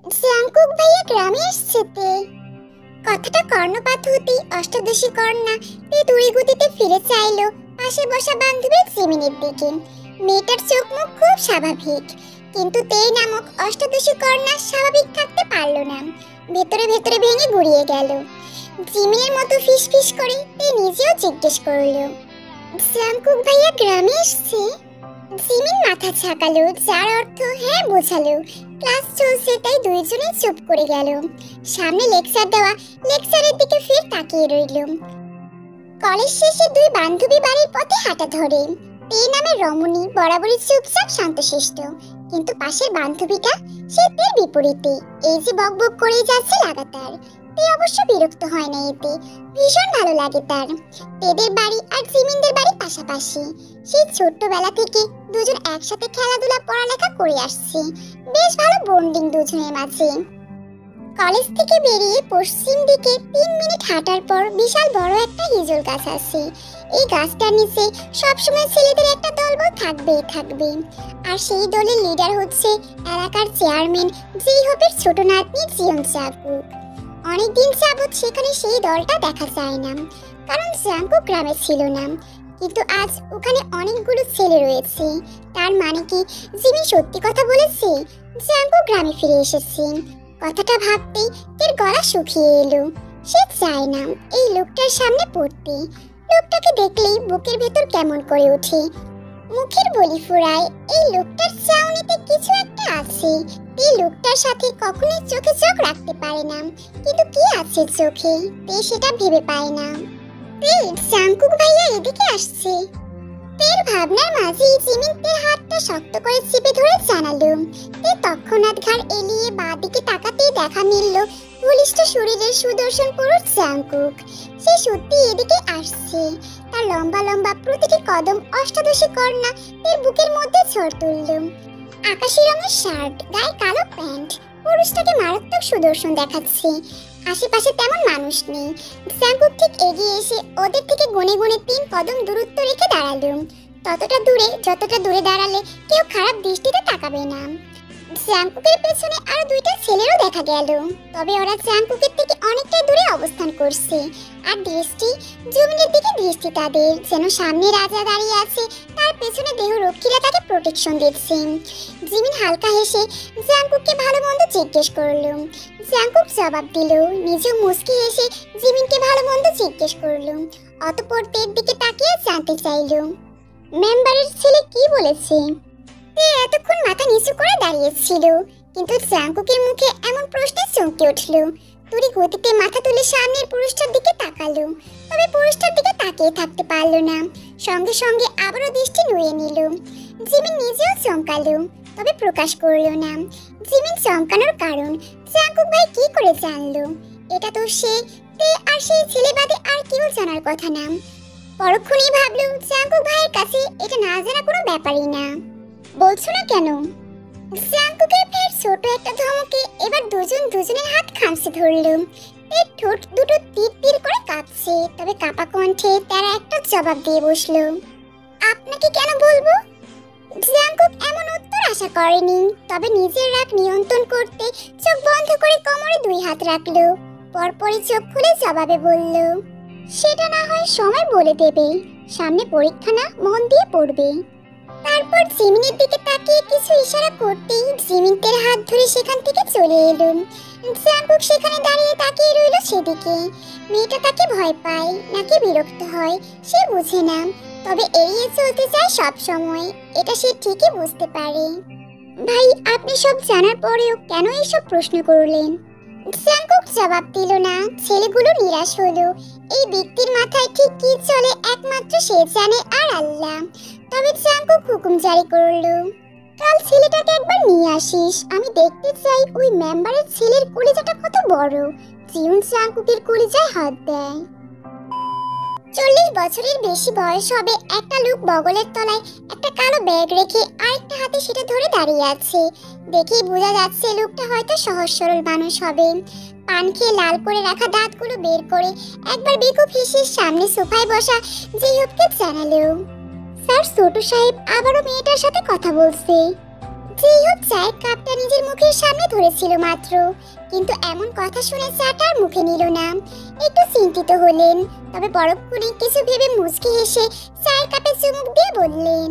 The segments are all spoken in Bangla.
জাঙ্কুক ভাইয়া গ্রামে আসছে তে। কথাটা কর্ণপাত হতেই অষ্টাদশী কন্যা তে দুই গতিতে ফিরে চাইলো পাশে বসা বান্ধবী জিমিনের দিকে। মেয়েটার চোখ মুখ খুব স্বাভাবিক, কিন্তু তে নামক অষ্টাদশী কন্যা স্বাভাবিক থাকতে পারল না। ভেতরে ভেতরে ভেঙে গুড়িয়ে গেল। জিমিনের মতো ফিস ফিস করে তে নিজেও জিজ্ঞেস করলো, জাঙ্কুক ভাইয়া গ্রামে আসছে? জিমিন মাথা ঝাঁকালো, যার অর্থ হ্যাঁ বোঝালো। ক্লাস চলছে তাই দুইজনেই চুপ করে গেল। সামনে লেকচার দেওয়া লেকচারের দিকে ফির তাকিয়ে রইল। কলেজ শেষে দুই বান্ধবী বাড়ির পথে হাঁটা ধরে। তে নামে রমণী বরাবরই চুপচাপ শান্তশিষ্ট, কিন্তু পাশের বান্ধবীটা সে তের বিপরীতে। এই যে বকবক করেই যাচ্ছে লাগাতার। তে অবশ্য বিরক্ত হয় না এতে, ভীষণ ভালো লাগে তার। তেদের বাড়ি আর জিমিনদের বাড়ি পাশাপাশি। সেই ছোট্টবেলা থেকে দুজন একসাথে খেলাধুলা পড়ালেখা করে আসছে। বেশ ভালো বন্ডিং দুজনের মাঝে। কলেজ থেকে বেরিয়ে পশ্চিম দিকে 3 মিনিট হাঁটার পর বিশাল বড় একটা হিজল গাছ আছে। এই গাছটার নিচে সবসময় ছেলেদের একটা দলবল থাকবেই থাকবে। আর সেই দলের লিডার হচ্ছে এলাকার চেয়ারম্যান জিহপের ছোট নাতনি জিয়ন জাঙ্কুক। অনেকদিন যাবৎ সেখানে সেই দলটা দেখা যায় না, কারণ জাঙ্কুক গ্রামে ছিল না। কিন্তু আজ ওখানে অনেকগুলো ছেলে রয়েছে। তার মানে কি জিমি সত্যি কথা বলেছে? জাঙ্কুক গ্রামে ফিরে এসেছে। কথাটা ভাবতেই তের গলা শুকিয়ে এলো। সে চায় না এই লোকটার সামনে পড়তে। লোকটাকে দেখলেই বুকের ভেতর কেমন করে ওঠে, মুখের বলি ফুরায়। এই লোকটার চাউনিতে কিছু একটা আছে। এই লোকটার সাথে কখনোই চোখে চোখ রাখতে পারে না, কিন্তু কি আছে চোখে তে সেটা ভেবে পায় না। জাঙ্কুক ভাইয়া এদিকে আসছে। তের ভাবনার মাঝেই জিমিন তের হাতটা শক্ত করে চেপে ধরে জানালো। তে তৎক্ষণাৎ ঘাড় এলিয়ে বাঁ দিকে তাকাতেই দেখা মিলল বলিষ্ঠ শরীরের সুদর্শন পুরুষ জাঙ্কুক। সে সত্যি এদিকে আসছে। তার লম্বা লম্বা প্রতিটি কদম অষ্টাদশী কন্যা তের বুকের মধ্যে ঝড় তুলল। আকাশি রঙের শার্ট, গায়ে কালো প্যান্ট, পুরুষটাকে মারাত্মক সুদর্শন দেখাচ্ছে। আশেপাশে তেমন মানুষ নেই। জাঙ্কুক ঠিক এগিয়ে এসে ওদের থেকে গুনে গুনে 3 কদম দূরত্ব রেখে দাঁড়ালো। ততটা দূরে যতটা দূরে দাঁড়ালে কেউ খারাপ দৃষ্টিতে তাকাবে না। জাঙ্কুকের পেছনে আরো 2টা ছেলেরও দেখা গেল, তবে ওরা জাঙ্কুকের থেকে অনেকটা দূরে অবস্থান করছে। আর দৃষ্টি জমিনের দিকে দৃষ্টি তাদের, যেন সামনে রাজা দাঁড়িয়ে আছে, তার পেছনে দেহরক্ষীরা তাকে প্রোটেকশন দিচ্ছে। জিমিন হালকা হেসে জাঙ্কুককে ভালো মন্দ জিজ্ঞেস করলো। জাঙ্কুক জবাব দিল, নিজেও মুস্কি হেসে জিমিনকে ভালো মন্দ জিজ্ঞেস করলো। অতঃপর তের দিকে তাকিয়ে জানতে চাইল, মেম্বারের ছেলে কি বলেছে? তে এতক্ষণ মাথা নিচু করে দাঁড়িয়েছিল, কিন্তু জাঙ্কুকের মুখে এমন প্রশ্নে চমকে উঠল। তুরি গতিতে মাথা তুলে সামনের পুরুষটার দিকে তাকালো, তবে পুরুষটার দিকে তাকিয়ে থাকতে পারল না। সঙ্গে সঙ্গে আবারও দৃষ্টি নুয়ে নিল। জিমিন নিজেও চমকালো, তবে প্রকাশ করল না। জিমিন চমকানোর কারণ জাঙ্কুক ভাই কি করে জানলো? এটা তো সে, তে আর সেই ছেলে বাদে আর কেউ জানার কথা না। পরক্ষণেই ভাবলো জাঙ্কুক ভাইয়ের কাছে এটা না জানা কোনো ব্যাপারই না। বলছো না কেন? জাঙ্কুকের ফের ছোট একটা ধমকে এবার দুজন দুজনের হাত খামচে ধরল। এর ঠোঁট দুটো তীর তীর করে কাঁপছে, তবে কাঁপা কণ্ঠে তারা একটা জবাব দিয়ে বসলো, আপনাকে কেন বলবো? জাঙ্কুক এমন উত্তর আশা করেনি, তবে নিজের রাগ নিয়ন্ত্রণ করতে চোখ বন্ধ করে কোমরে 2 হাত রাখলো। পরপরই চোখ খুলে জবাবে বলল, সেটা না হয় সময় বলে দেবে। সামনে পরীক্ষা না, মন দিয়ে পড়বে। তারপর জিমিনের দিকে তাকিয়ে কিছু ইশারা করতেই জিমিন তের হাত ধরে সেখান থেকে চলে এলো। জাঙ্কুক সেখানে দাঁড়িয়ে তাকিয়ে রইল সেদিকে। মেয়েটা তাকে ভয় পায় নাকি বিরক্ত হয় সে বুঝে না, তবে এড়িয়ে চলতে চায় সব সময়, এটা সে ঠিকই বুঝতে পারে। ভাই, আপনি সব জানার পরেও কেন এইসব প্রশ্ন করলেন? জাঙ্কুক জবাব দিল না। ছেলেগুলো নিরাশ হলো। এই ব্যক্তির মাথায় ঠিক কি চলে একমাত্র সে জানে আর আল্লাহ। তবে জাঙ্কুক হুকুম জারি করলো, কাল ছেলেটাকে একবার নিয়ে আসিস। আমি দেখতে চাই ওই মেম্বারের ছেলের কলিজাটা কত বড়। জিউন জাঙ্কুকের কলিজায় হাত দেয়। 40 বছরের বেশি বয়স হবে একটা লোক বগলের তলায় একটা কালো ব্যাগ রেখে আরেকটা হাতে সেটা ধরে দাঁড়িয়ে আছে। দেখেই বোঝা যাচ্ছে লোকটা হয়তো সহজ সরল মানুষ হবে। পান খেয়ে লাল করে রাখা দাঁতগুলো বের করে একবার বেকুব হেসে সামনে সোফায় বসা জিহবকে জানালো, স্যার ছোট সাহেব আবারও মেয়েটার সাথে কথা বলছে। যেই হোক চায়ের কাপটা নিজের মুখের সামনে ধরেছিল মাত্র, কিন্তু এমন কথা শুনে চাটা আর মুখে নিল না। একটু চিন্তিত হলেন, তবে পরক্ষণে কিছু ভেবে মুচকি হেসে চায়ের কাপে চুমুক দিয়ে বললেন,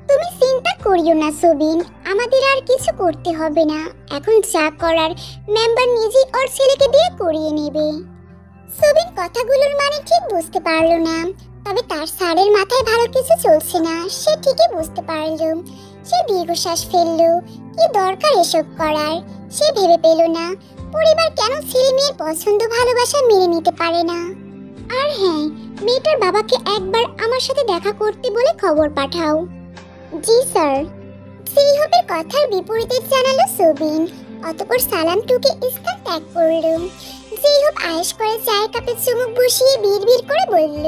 তুমি চিন্তা করিও না সবিন, আমাদের আর কিছু করতে হবে না। এখন যা করার মেম্বার নিজেই ওর ছেলেকে দিয়ে করিয়ে নেবে। সবিন কথাগুলোর মানে ঠিক বুঝতে পারল না, তবে তার স্যারের মাথায় ভালো কিছু চলছে না সে ঠিকই বুঝতে পারল। সে দীর্ঘশ্বাস ফেলল। কি দরকার এসব করার, সে ভেবে পেল না পরিবার কেন ছেলে মেয়ের পছন্দ ভালোবাসা মেনে নিতে পারে না। আর হ্যাঁ, মেয়েটার বাবাকে একবার আমার সাথে দেখা করতে বলে খবর পাঠাও। জি স্যার। যেইহবের কথার বিপরীতে জানালো সবিন, অতঃপর সালাম টুকে স্থান ত্যাগ করল। যেইহব আয়েশ করে চায়ের কাপে চুমুক বসিয়ে বিড়বিড় করে বলল,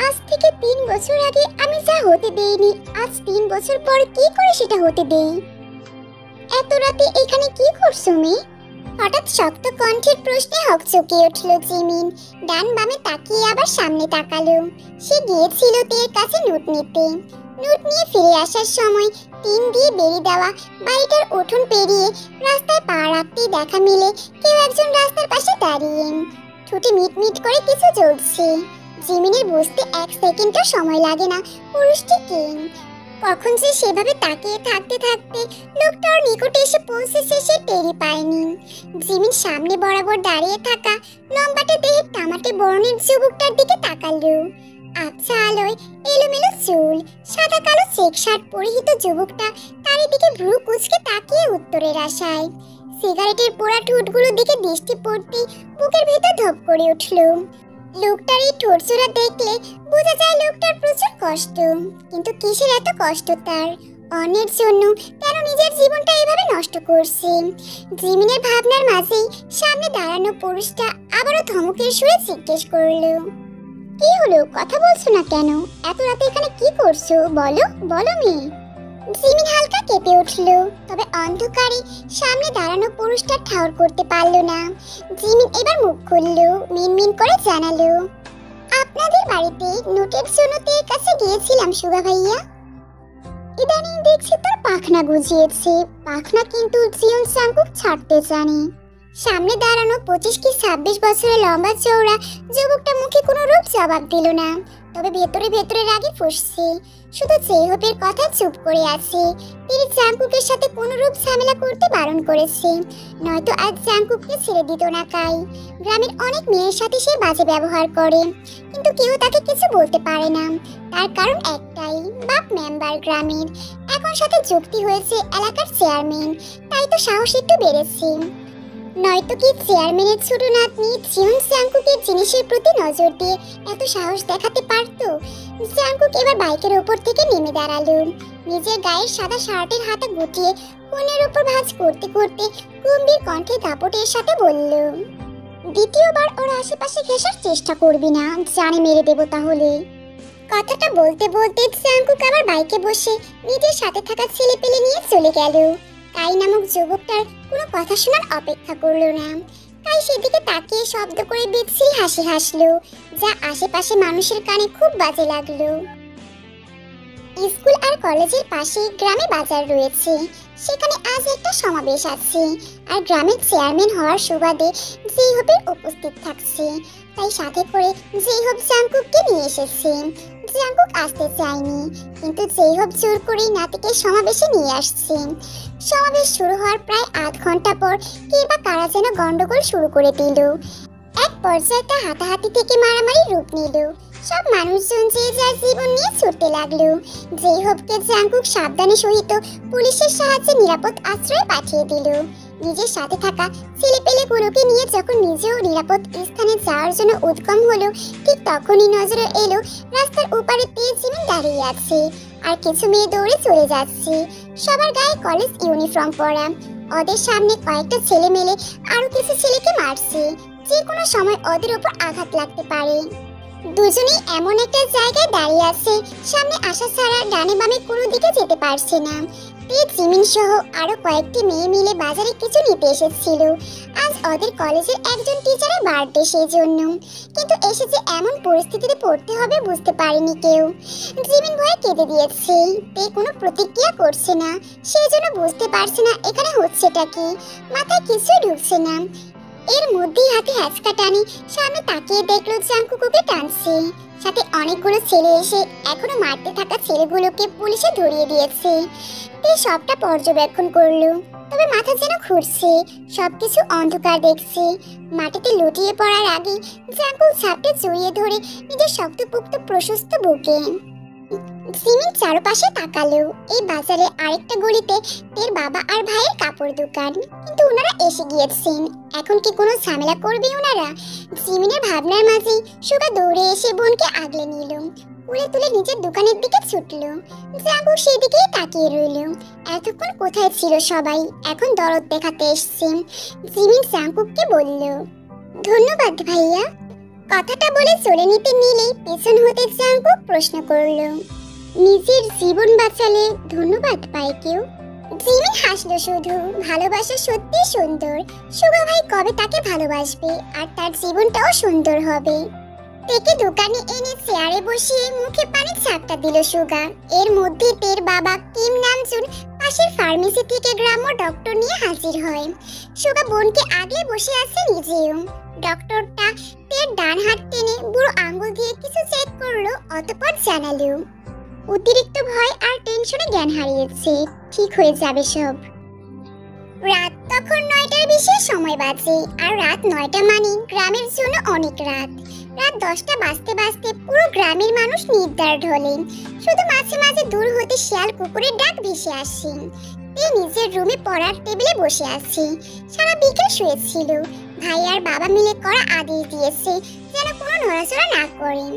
আজ থেকে 3 বছর আগে আমি যা হতে দেইনি, আজ 3 বছর পর কি করে সেটা হতে দেই। এত রাতে এখানে কি করছো মেয়ে? হঠাৎ শক্ত কণ্ঠের প্রশ্নে হকচকে উঠল জিমিন। ডান বামে তাকিয়ে আবার সামনে তাকালো। সে গিয়েছিল তের কাছে নোট নিতে। নোট নিয়ে ফিরে আসার সময় টিন দিয়ে বেরিয়ে দেওয়া বাড়িটার উঠোন পেরিয়ে রাস্তায় পা রাখতেই দেখা মিলে কেউ একজন রাস্তার পাশে দাঁড়িয়ে। ঠোঁটে মিট মিট করে কিছু জ্বলছে। জিমিনের বুঝতে 1 সেকেন্ডও সময় লাগে না পুরুষটি কে। কখন যে সেভাবে তাকিয়ে থাকতে থাকতে লোকটার নিকটে এসে পৌঁছেছে সে টেরি পায়নি। জিমিন সামনে বরাবর দাঁড়িয়ে থাকা লম্বাটে দেহের টামাটে বর্ণের যুবকটার দিকে তাকালো। আবছা আলোয় এলোমেলো চুল, সাদা কালো চেক শার্ট পরিহিত যুবকটা তার দিকে ভ্রু কুঁচকে তাকিয়ে উত্তরের আশায়। সিগারেটের পোড়া ঠোঁটগুলোর দিকে দৃষ্টি পড়তেই বুকের ভেতর ধপ করে উঠল। লোকটার এই ঠোঁটচোরা দেখলে বোঝা যায় লোকটার প্রচুর কষ্ট, কিন্তু কিসের এত কষ্ট তার? অন্যের জন্য কেন নিজের জীবনটা এভাবে নষ্ট করছে? জিমিনের ভাবনার মাঝেই সামনে দাঁড়ানো পুরুষটা আবারও ধমকের সুরে জিজ্ঞেস করলো, কি হলো, কথা বলছো না কেন? এত রাতে এখানে কি করছো? বলো বলো মেয়ে। জিমিন হালকা কেঁপে উঠল, তবে অন্ধকারে সামনে দাঁড়ানো পুরুষটা ঠাউর করতে পারল না। জিমিন এবার মুখ খুলল, মিনমিন করে জানালো, আপনাদের বাড়িতে নোটের জন্য তের কাছে গিয়েছিলাম সুগা ভাইয়া। ইদানিং দেখছি তোর পাখনা গুজিয়েছে। পাখনা কিন্তু জিয়ন চাঙ্কুক ছাড়তে জানে। সামনে দাঁড়ানো 25 কি 26 বছরের লম্বা চওড়া যুবকটা মুখে কোনো রূপ জবাব দিল না, তবে ভেতরে ভেতরে রাগে ফুঁসছে। শুধু জেহবের কথা চুপ করে আছে। তিনি জাঙ্কুকের সাথে কোনো রূপ ঝামেলা করতে বারণ করেছে, নয়তো আজ জাঙ্কুককে ছেড়ে দিত না কাই। গ্রামের অনেক মেয়ের সাথে সে বাজে ব্যবহার করে, কিন্তু কেউ তাকে কিছু বলতে পারে না। তার কারণ একটাই, বাপ মেম্বার গ্রামের, এখন সাথে যুক্তি হয়েছে এলাকার চেয়ারম্যান, তাই তো সাহস একটু বেড়েছে। নয়তো কি চেয়ারম্যানের ছোট নাতনি জিয়ন জাঙ্কুকের জিনিসের প্রতি নজর দিয়ে এত সাহস দেখাতে পারতো? জাঙ্কুক এবার বাইকের উপর থেকে নেমে দাঁড়ালো। নিজের গায়ের সাদা শার্টের হাতা গুটিয়ে কোণের উপর ভাঁজ করতে করতে গম্ভীর কণ্ঠে দাপটের সাথে বলল, দ্বিতীয়বার ওর আশেপাশে ঘেঁষার চেষ্টা করবি না, জানে মেরে দেবো তাহলে। কথাটা বলতে বলতে জাঙ্কুক আবার বাইকে বসে নিজের সাথে থাকা ছেলে পেলে নিয়ে চলে গেল। কাই নামক যুবকটার কোনো কথা শোনার অপেক্ষা করলো না। কাই সেদিকে তাকিয়ে শব্দ করে বিচ্ছিরি হাসি হাসলো, যা আশেপাশে মানুষের কানে খুব বাজে লাগলো। স্কুল আর কলেজের পাশে গ্রামে বাজার রয়েছে, সেখানে আজ একটা সমাবেশ আছে, আর গ্রামের চেয়ারম্যান হওয়ার সুবাদে জেইহবের উপস্থিত থাকছে। তাই সাথে করে জেইহব জাঙ্কুককে নিয়ে এসেছে। জাঙ্কুক আসতে চায়নি, কিন্তু জেইহব জোর করেই নাতিকে সমাবেশে নিয়ে আসছে। সমাবেশ শুরু হওয়ার প্রায় আধ ঘন্টা পর কে বা কারা যেন গন্ডগোল শুরু করে দিল। এক পর্যায়ে তা হাতাহাতি থেকে মারামারি রূপ নিল। সব মানুষজন যে যার জীবন নিয়ে ছুটতে লাগলো। জেইহবকে জাঙ্কুক সাবধানে সহিত পুলিশের সাহায্যে নিরাপদ আশ্রয়ে পাঠিয়ে দিল। নিজের সাথে থাকা ছেলেপেলেগুলোকে নিয়ে যখন নিজেও নিরাপদ স্থানে যাওয়ার জন্য উদ্যম হলো, ঠিক তখনই নজরে এলো রাস্তার ওপারে জিমিন দাঁড়িয়ে আছে, আর কিছু মেয়ে দৌড়ে চলে যাচ্ছে। সবার গায়ে কলেজ ইউনিফর্ম পরা। ওদের সামনে কয়েকটা ছেলে মেলে আরো কিছু ছেলেকে মারছে, যে কোনো সময় ওদের উপর আঘাত লাগতে পারে। দুজনেই এমন একটা জায়গায় দাঁড়িয়ে আছে, সামনে আসা ছাড়া ডানে বামে কোনো দিকে যেতে পারছে না। তে জিমিন সহ আরো কয়েকটি মেয়ে মিলে বাজারে কিছু নিতে এসেছিল। আজ ওদের কলেজের একজন টিচারের বার্থডে, সেই জন্য। কিন্তু এসে যে এমন পরিস্থিতিতে পড়তে হবে বুঝতে পারেনি কেউ। জিমিন ভয়ে কেঁদে দিয়েছে। তে কোনো প্রতিক্রিয়া করছে না, সেই জন্য বুঝতে পারছে না এখানে হচ্ছেটা কি। মাথায় কিছুই ঢুকছে না। এর মধ্যেই হাতে হ্যাচকা টানি সামনে তাকিয়ে দেখলো জাংকুকুকে টানছে। সাথে অনেকগুলো ছেলে এসে এখনো মারতে থাকা ছেলেগুলোকে পুলিশে ধরিয়ে দিয়েছে। তে সবটা পর্যবেক্ষণ করলো, তবে মাথা যেন ঘুরছে, সবকিছু অন্ধকার দেখছে। মাটিতে লুটিয়ে পড়ার আগে জাংকুক ঝাপটে জড়িয়ে ধরে নিজের শক্তপোক্ত প্রশস্ত বুকে। জিমিন চারপাশে তাকালো। এই বাজারে আরেকটা গলিতে তের বাবা আর ভাইয়ের কাপড় দোকান, কিন্তু ওনারা এসে গিয়েছেন। এখন কি কোনো ঝামেলা করবে ওনারা? জিমিনের ভাবনার মাঝেই সুগা দৌড়ে এসে বোনকে আগলে নিল, কোলে তুলে নিজের দোকানের দিকে ছুটলো। জাগু সেদিকেই তাকিয়ে রইল। এতক্ষণ কোথায় ছিল সবাই? এখন দরদ দেখাতে এসছে। জিমিন জাংকুককে বলল, ধন্যবাদ ভাইয়া। কথাটা বলে চলে নিতে নিলেই পেছন হতে জাংকুক প্রশ্ন করলো, নিজের জীবন বাঁচালে ধন্যবাদ পায় কেউ? জিমিন হাসলো শুধু। ভালোবাসা সত্যি সুন্দর। সুগা ভাই কবে তাকে ভালোবাসবে আর তার জীবনটাও সুন্দর হবে। তেকে দোকানে এনে চেয়ারে বসিয়ে মুখে পানি চাপটা দিল সুগা। এর মধ্যে তের বাবা কিম নামজুন পাশের ফার্মেসি থেকে গ্রাম্য ডক্টর নিয়ে হাজির হয়। সুগা বোনকে আগে বসে আছে নিজেও। ডক্টরটা তের ডান হাত টেনে বুড়ো আঙ্গুল দিয়ে কিছু চেক করলো, অতঃপর জানালো, অতিরিক্ত ভয় আর টেনশনে জ্ঞান হারিয়েছে, ঠিক হয়ে যাবে সব। রাত তখন 9টার বেশি সময় বাজে। আর রাত 9টা মানে গ্রামের জন্য অনেক রাত। রাত 10টা বাজতে বাজতে পুরো গ্রামের মানুষ নিদ্রার ঢলে। শুধু মাঝে মাঝে দূর হতে শিয়াল কুকুরের ডাক ভেসে আসে। তে নিজের রুমে পড়ার টেবিলে বসে আছে। সারা বিকেল শুয়েছিল। ভাই আর বাবা মিলে করা আদেশ দিয়েছে যেন কোনো নড়াচড়া না করেন।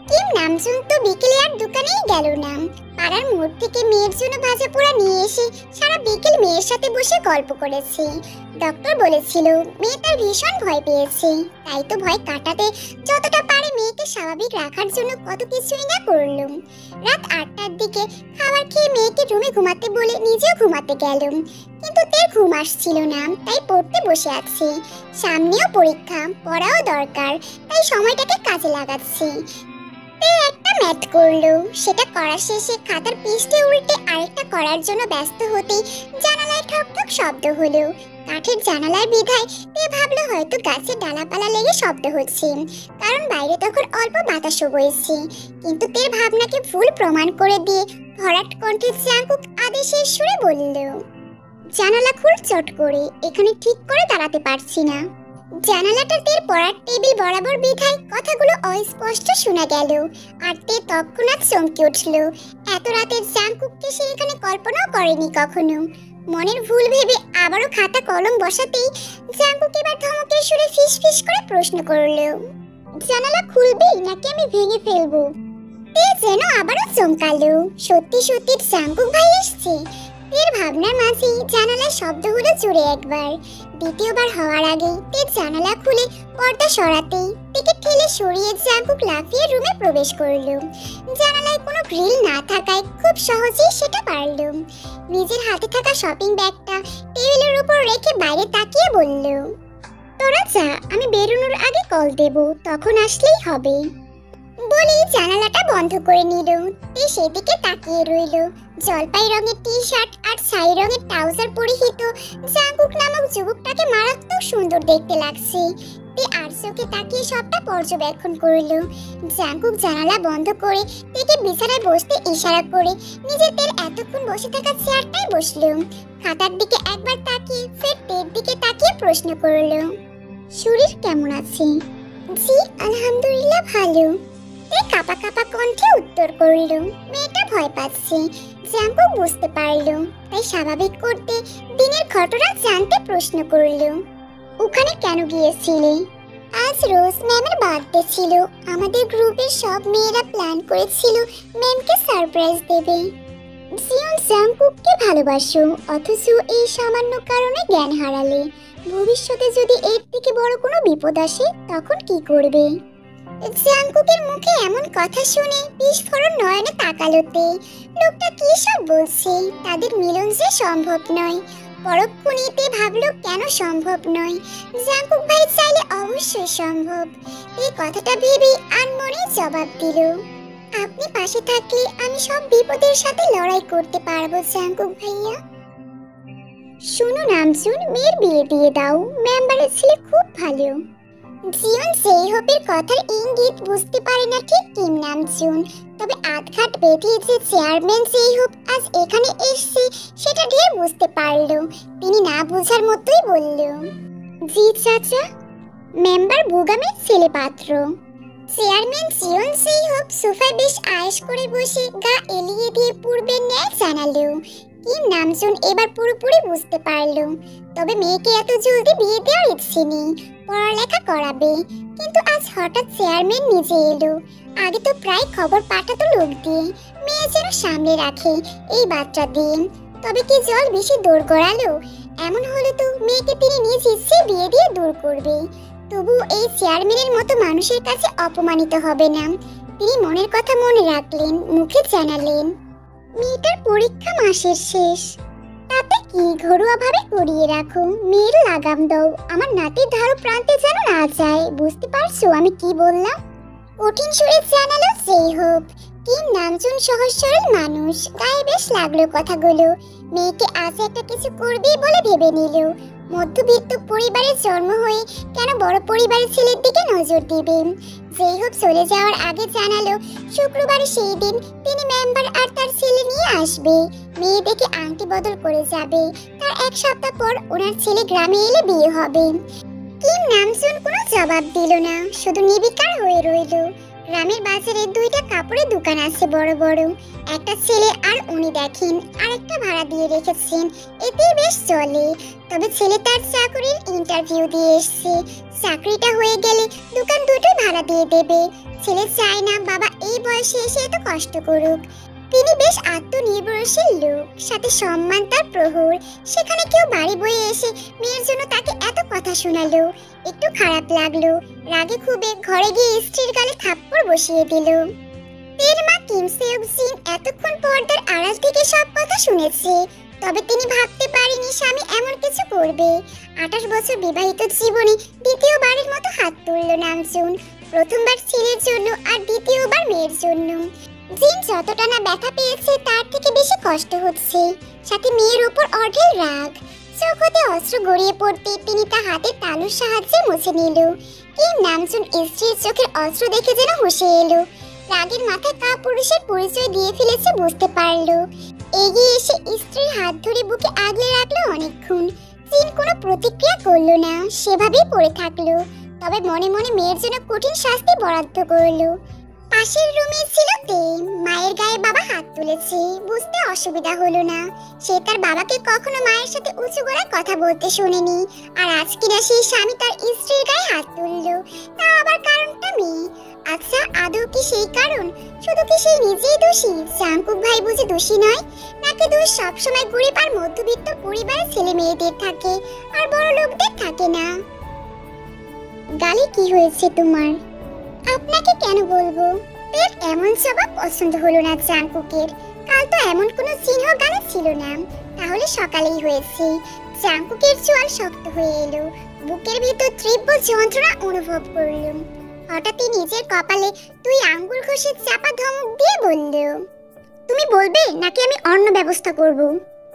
কিম নামজুন তো বিকেলে আর দোকানেই গেল না। পাড়ার মোড় থেকে মেয়ের জন্য ভাজা পোড়া নিয়ে এসে সারা বিকেল মেয়ের সাথে বসে গল্প করেছে। ডক্টর বলেছিল মেয়ে তার ভীষণ ভয় পেয়েছে, তাই তো ভয় কাটাতে যতটা পারে মেয়েকে স্বাভাবিক রাখার জন্য কত কিছুই না করল। রাত 8টার দিকে খাবার খেয়ে মেয়েকে রুমে ঘুমাতে বলে নিজেও ঘুমাতে গেল। কিন্তু তের ঘুম আসছিল না, তাই পড়তে বসে আছে। সামনেও পরীক্ষা, পড়াও দরকার, তাই সময়টাকে কাজে লাগাচ্ছে। একটা ম্যাথ করলো। সেটা করার শেষে খাতার পৃষ্ঠে উল্টে আরেকটা করার জন্য ব্যস্ত হতেই জানালায় ঠক ঠক শব্দ হলো। কাঠের জানালার বিধায় তে ভাবলো হয়তো গাছের ডালাপালা লেগে শব্দ হচ্ছে, কারণ বাইরে তখন অল্প বাতাসও বইছে। কিন্তু তের ভাবনাকে ভুল প্রমাণ করে দিয়ে ভরাট কণ্ঠে জাংকুক আদেশের সুরে বলল, জানালা খুল চট করে, এখানে ঠিক করে দাঁড়াতে পারছি না। জানালাটা তের পড়ার টেবিল বরাবর বিধায় কথাগুলো অস্পষ্ট শোনা গেল। আর তে তৎক্ষণাৎ চমকে উঠল। এত রাতে জাংকুককে সে এখানে কল্পনাও করেনি কখনো। মনের ভুল ভেবে আবারও খাতা কলম বসাতেই জাংকুক এবার ধমকের সুরে ফিস ফিস করে প্রশ্ন করল, জানালা খুলবি নাকি আমি ভেঙে ফেলবো? তে যেন আবারও চমকালো। সত্যি সত্যি জাংকুক ভাই এসছে। তের ভাবনার মাঝে জানালার শব্দ হলো জোরে একবার। দ্বিতীয়বার হওয়ার আগে তে জানালা খুলে পর্দা সরাতেই তেকে ঠেলে সরিয়ে জাংকুক লাফিয়ে রুমে প্রবেশ করল। জানালায় কোনো গ্রিল না থাকায় খুব সহজেই সেটা পারল। নিজের হাতে থাকা শপিং ব্যাগটা টেবিলের উপর রেখে বাইরে তাকিয়ে বলল, তোরা যা, আমি বেরোনোর আগে কল দেব, তখন আসলেই হবে। বলেই জানালাটা বন্ধ করে নিল। তে সেদিকে তাকিয়ে রইল। জলপাই রঙের টি শার্ট আর ছাই রঙের ট্রাউজার পরিহিত জাংকুক নামক যুবকটাকে মারাত্মক সুন্দর দেখতে লাগছে। তে আর চোখে তাকিয়ে সবটা পর্যবেক্ষণ করল। জাংকুক জানালা বন্ধ করে তেকে বিছানায় বসতে ইশারা করে নিজের তের এতক্ষণ বসে থাকা চেয়ারটায় বসলো। খাতার দিকে একবার তাকিয়ে ফের তের দিকে তাকিয়ে প্রশ্ন করল, শরীর কেমন আছে? জি আলহামদুলিল্লাহ ভালো। তে কাপা কাপা কণ্ঠে উত্তর করল। মেয়েটা ভয় পাচ্ছে, জাংকুক বুঝতে পারল। তাই স্বাভাবিক করতে দিনের ঘটনা জানতে প্রশ্ন করল, ওখানে কেন গিয়েছিলে? আজ রোজ ম্যামের বার্থডে ছিল। আমাদের গ্রুপের সব মেয়েরা প্ল্যান করেছিল ম্যামকে সারপ্রাইজ দেবে। জিয়ন জাংকুককে ভালোবাসো, অথচ এই সামান্য কারণে জ্ঞান হারালে। ভবিষ্যতে যদি এর থেকে বড় কোনো বিপদ আসে তখন কি করবে? জাংকুকের মুখে এমন কথা শুনে বিস্ফোরণ নয়নে তাকালোতে লোকটা কি সব বলছে, তাদের মিলন যে সম্ভব নয়। পরক্ষণেতে ভাবলো কেন সম্ভব নয়, জাংকুক ভাই চাইলে অবশ্যই সম্ভব। এই কথাটা ভেবে আনমনে জবাব দিল, আপনি পাশে থাকলে আমি সব বিপদের সাথে লড়াই করতে পারবো জাংকুক ভাইয়া। শুনো নামজুন, মেয়ের বিয়ে দিয়ে দাও, মেম্বারের ছেলে খুব ভালো। জিয়ন জেইহোপের কথার ইঙ্গিত বুঝতে পারে না ঠিক কিম নামজুন, তবে আধঘাট বেঁধে যে চেয়ারম্যান জেইহোপ আজ এখানে এসেছে সেটা ঢের বুঝতে পারলো। তিনি না বোঝার মতোই বলল, জি চাচা। মেম্বার বুগামের ছেলে পাত্র। চেয়ারম্যান জিয়ন জেইহোপ সোফায় বেশ আয়েশ করে বসে গা এলিয়ে দিয়ে পূর্বের ন্যায় জানালো। কিম নামজুন এবার পুরোপুরি বুঝতে পারলো, তবে মেয়েকে এত জলদি বিয়ে দেওয়ার ইচ্ছে নেই, পড়ালেখা করাবে। কিন্তু আজ হঠাৎ চেয়ারম্যান নিজে এলো। আগে তো প্রায় খবর পাঠাতো লোক দিয়ে, মেয়ে যেন সামনে রাখে এই বাচ্চা দিয়ে। তবে কি জল বেশি দৌড় গড়ালো? এমন হলে তো মেয়েকে তিনি নিজ ইচ্ছে বিয়ে দিয়ে দূর করবে। তবু এই চেয়ারম্যানের মতো মানুষের কাছে অপমানিত হবে না। তিনি মনের কথা মনে রাখলেন, মুখে জানালেন, মেয়েটার পরীক্ষা মাসের শেষ, তাতে কি ঘরোয়া ভাবে করিয়ে রাখো, মেয়ের লাগাম দাও, আমার নাতির ধারো প্রান্তে যেন না যায়। বুঝতে পারছো আমি কি বললাম? কঠিন সুরে জানালো জেইহোপ। কিম নামজুন সহজ সরল মানুষ, গায়ে বেশ লাগলো কথাগুলো। মেয়েকে আজ একটা কিছু করবে বলে ভেবে নিল। মধ্যবিত্ত পরিবারে জন্ম হয়ে কেন বড় পরিবারের ছেলের দিকে নজর দিবেন? জেইহোপ চলে যাওয়ার আগে জানালো শুক্রবারে সেই দিন তিনি মেম্বার আর তার ছেলে নিয়ে আসবে। মেয়ে দেখে আংটি বদল করে যাবে, তার এক সপ্তাহ পর ওনার ছেলে গ্রামে এলে বিয়ে হবে। কিম নামজুন কোনো জবাব দিল না, শুধু নির্বিকার হয়ে রইল। গ্রামের বাজারে দুইটা কাপড়ের দোকান আছে বড় বড়। একটা ছেলে আর উনি দেখেন আরেকটা ভাড়া দিয়ে রেখেছেন, এতেই বেশ চলে। তবে ছেলে তার চাকরির ইন্টারভিউ দিয়ে এসছে, চাকরিটা হয়ে গেলে দোকান দুটো ভাড়া দিয়ে দেবে। ছেলে চায় না বাবা এই বয়সে এসে এত কষ্ট করুক। তিনি বেশ আত্মনির্ভরশীল লোক, সাথে সম্মান তার প্রহর। সেখানে কেউ বাড়ি বয়ে এসে মেয়ের জন্য তাকে এত কথা শোনালো, একটু খারাপ লাগলো। রাগে খুবে ঘরে গিয়ে স্ত্রীর গালে থাপ্পড় বসিয়ে দিল। এর মা কিম সেওক জিন এতক্ষণ পর্দার আড়াল থেকে সব কথা শুনেছে, তবে তিনি ভাবতে পারেনি স্বামী এমন কিছু করবে। 28 বছর বিবাহিত জীবনে দ্বিতীয়বারের মতো হাত তুলল নামজুন, প্রথমবার ছেলের জন্য আর দ্বিতীয়বার মেয়ের জন্য। জিন যতটা না ব্যথা পেয়েছে তার থেকে বেশি কষ্ট হচ্ছে, সাথে মেয়ের উপর অঢেল রাগ। চোখ হতে অস্ত্র গড়িয়ে পড়তে তিনি তা হাতের তালুর সাহায্যে মুছে নিল। কিম নামজুন স্ত্রীর চোখের অস্ত্র দেখে যেন হুঁশে এলো। রাগের মাথায় কাপুরুষের পরিচয় দিয়ে ফেলেছে বুঝতে পারলো। এগিয়ে এসে স্ত্রীর হাত ধরে বুকে আগলে রাখলো অনেকক্ষণ। জিন কোনো প্রতিক্রিয়া করলো না, সেভাবেই পড়ে থাকলো। তবে মনে মনে মেয়ের জন্য কঠিন শাস্তি বরাদ্দ করলো। পাশের রুমে ছিল তে, মায়ের গায়ে বাবা হাত তুলেছে, বুঝতে অসুবিধা হলো না। সে তার বাবাকে কখনো মায়ের সাথে উঁচু গলায় কথা বলতে শোনেনি, আর আজ কিনা সেই স্বামী তার স্ত্রীর গায়ে হাত তুললো, তা আবার কারণটা মেয়ে। আচ্ছা, আদৌ কি সেই কারণ? শুধু কি সেই নিজেই দোষী? জাংকুক ভাই বুঝি দোষী নয়? নাকি দোষ সবসময় গরিব আর মধ্যবিত্ত পরিবারের ছেলে মেয়েদের থাকে, আর বড় লোকদের থাকে না? গালি কি হয়েছে তোমার? আপনাকে কেন বলবো? এর এমন জবাব পছন্দ হলো না জাংকুকের। কাল তো এমন কোনো চিহ্ন গানে ছিল না, তাহলে সকালেই হয়েছে। জাংকুকের চোয়াল শক্ত হয়ে এলো, বুকের ভিতর তীব্র যন্ত্রণা অনুভব করল। হঠাৎই নিজের কপালে দুই আঙ্গুল ঘষে চাপা ধমক দিয়ে বলল, তুমি বলবে নাকি আমি অন্য ব্যবস্থা করব?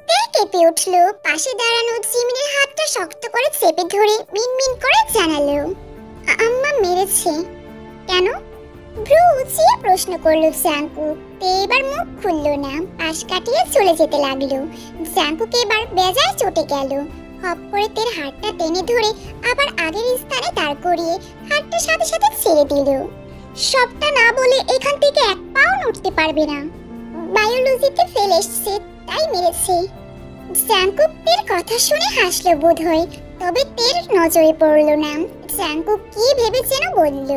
তে কেঁপে উঠল, পাশে দাঁড়ানো জিমিনের হাতটা শক্ত করে চেপে ধরে মিনমিন করে জানালো, আম্মা মেরেছে। কেন? ভ্রু উঁচিয়ে প্রশ্ন করলো জাংকুক। তে এবার মুখ খুলল না, পাশ কাটিয়ে চলে যেতে লাগলো। জাংকুক এবার বেজায় চটে গেল। হপ করে তের হাতটা টেনে ধরে আবার আগের স্থানে দাঁড় করিয়ে হাতটা সাথে সাথে ছেড়ে দিল। সবটা না বলে এখান থেকে এক পাও নড়তে পারবে না। বায়োলজিতে ফেল এসছে, তাই মেরেছে। জাংকুক তের কথা শুনে হাসলো বোধহয়, তবে তের নজরে পড়ল না। জাংকুক কি ভেবে যেন বলল,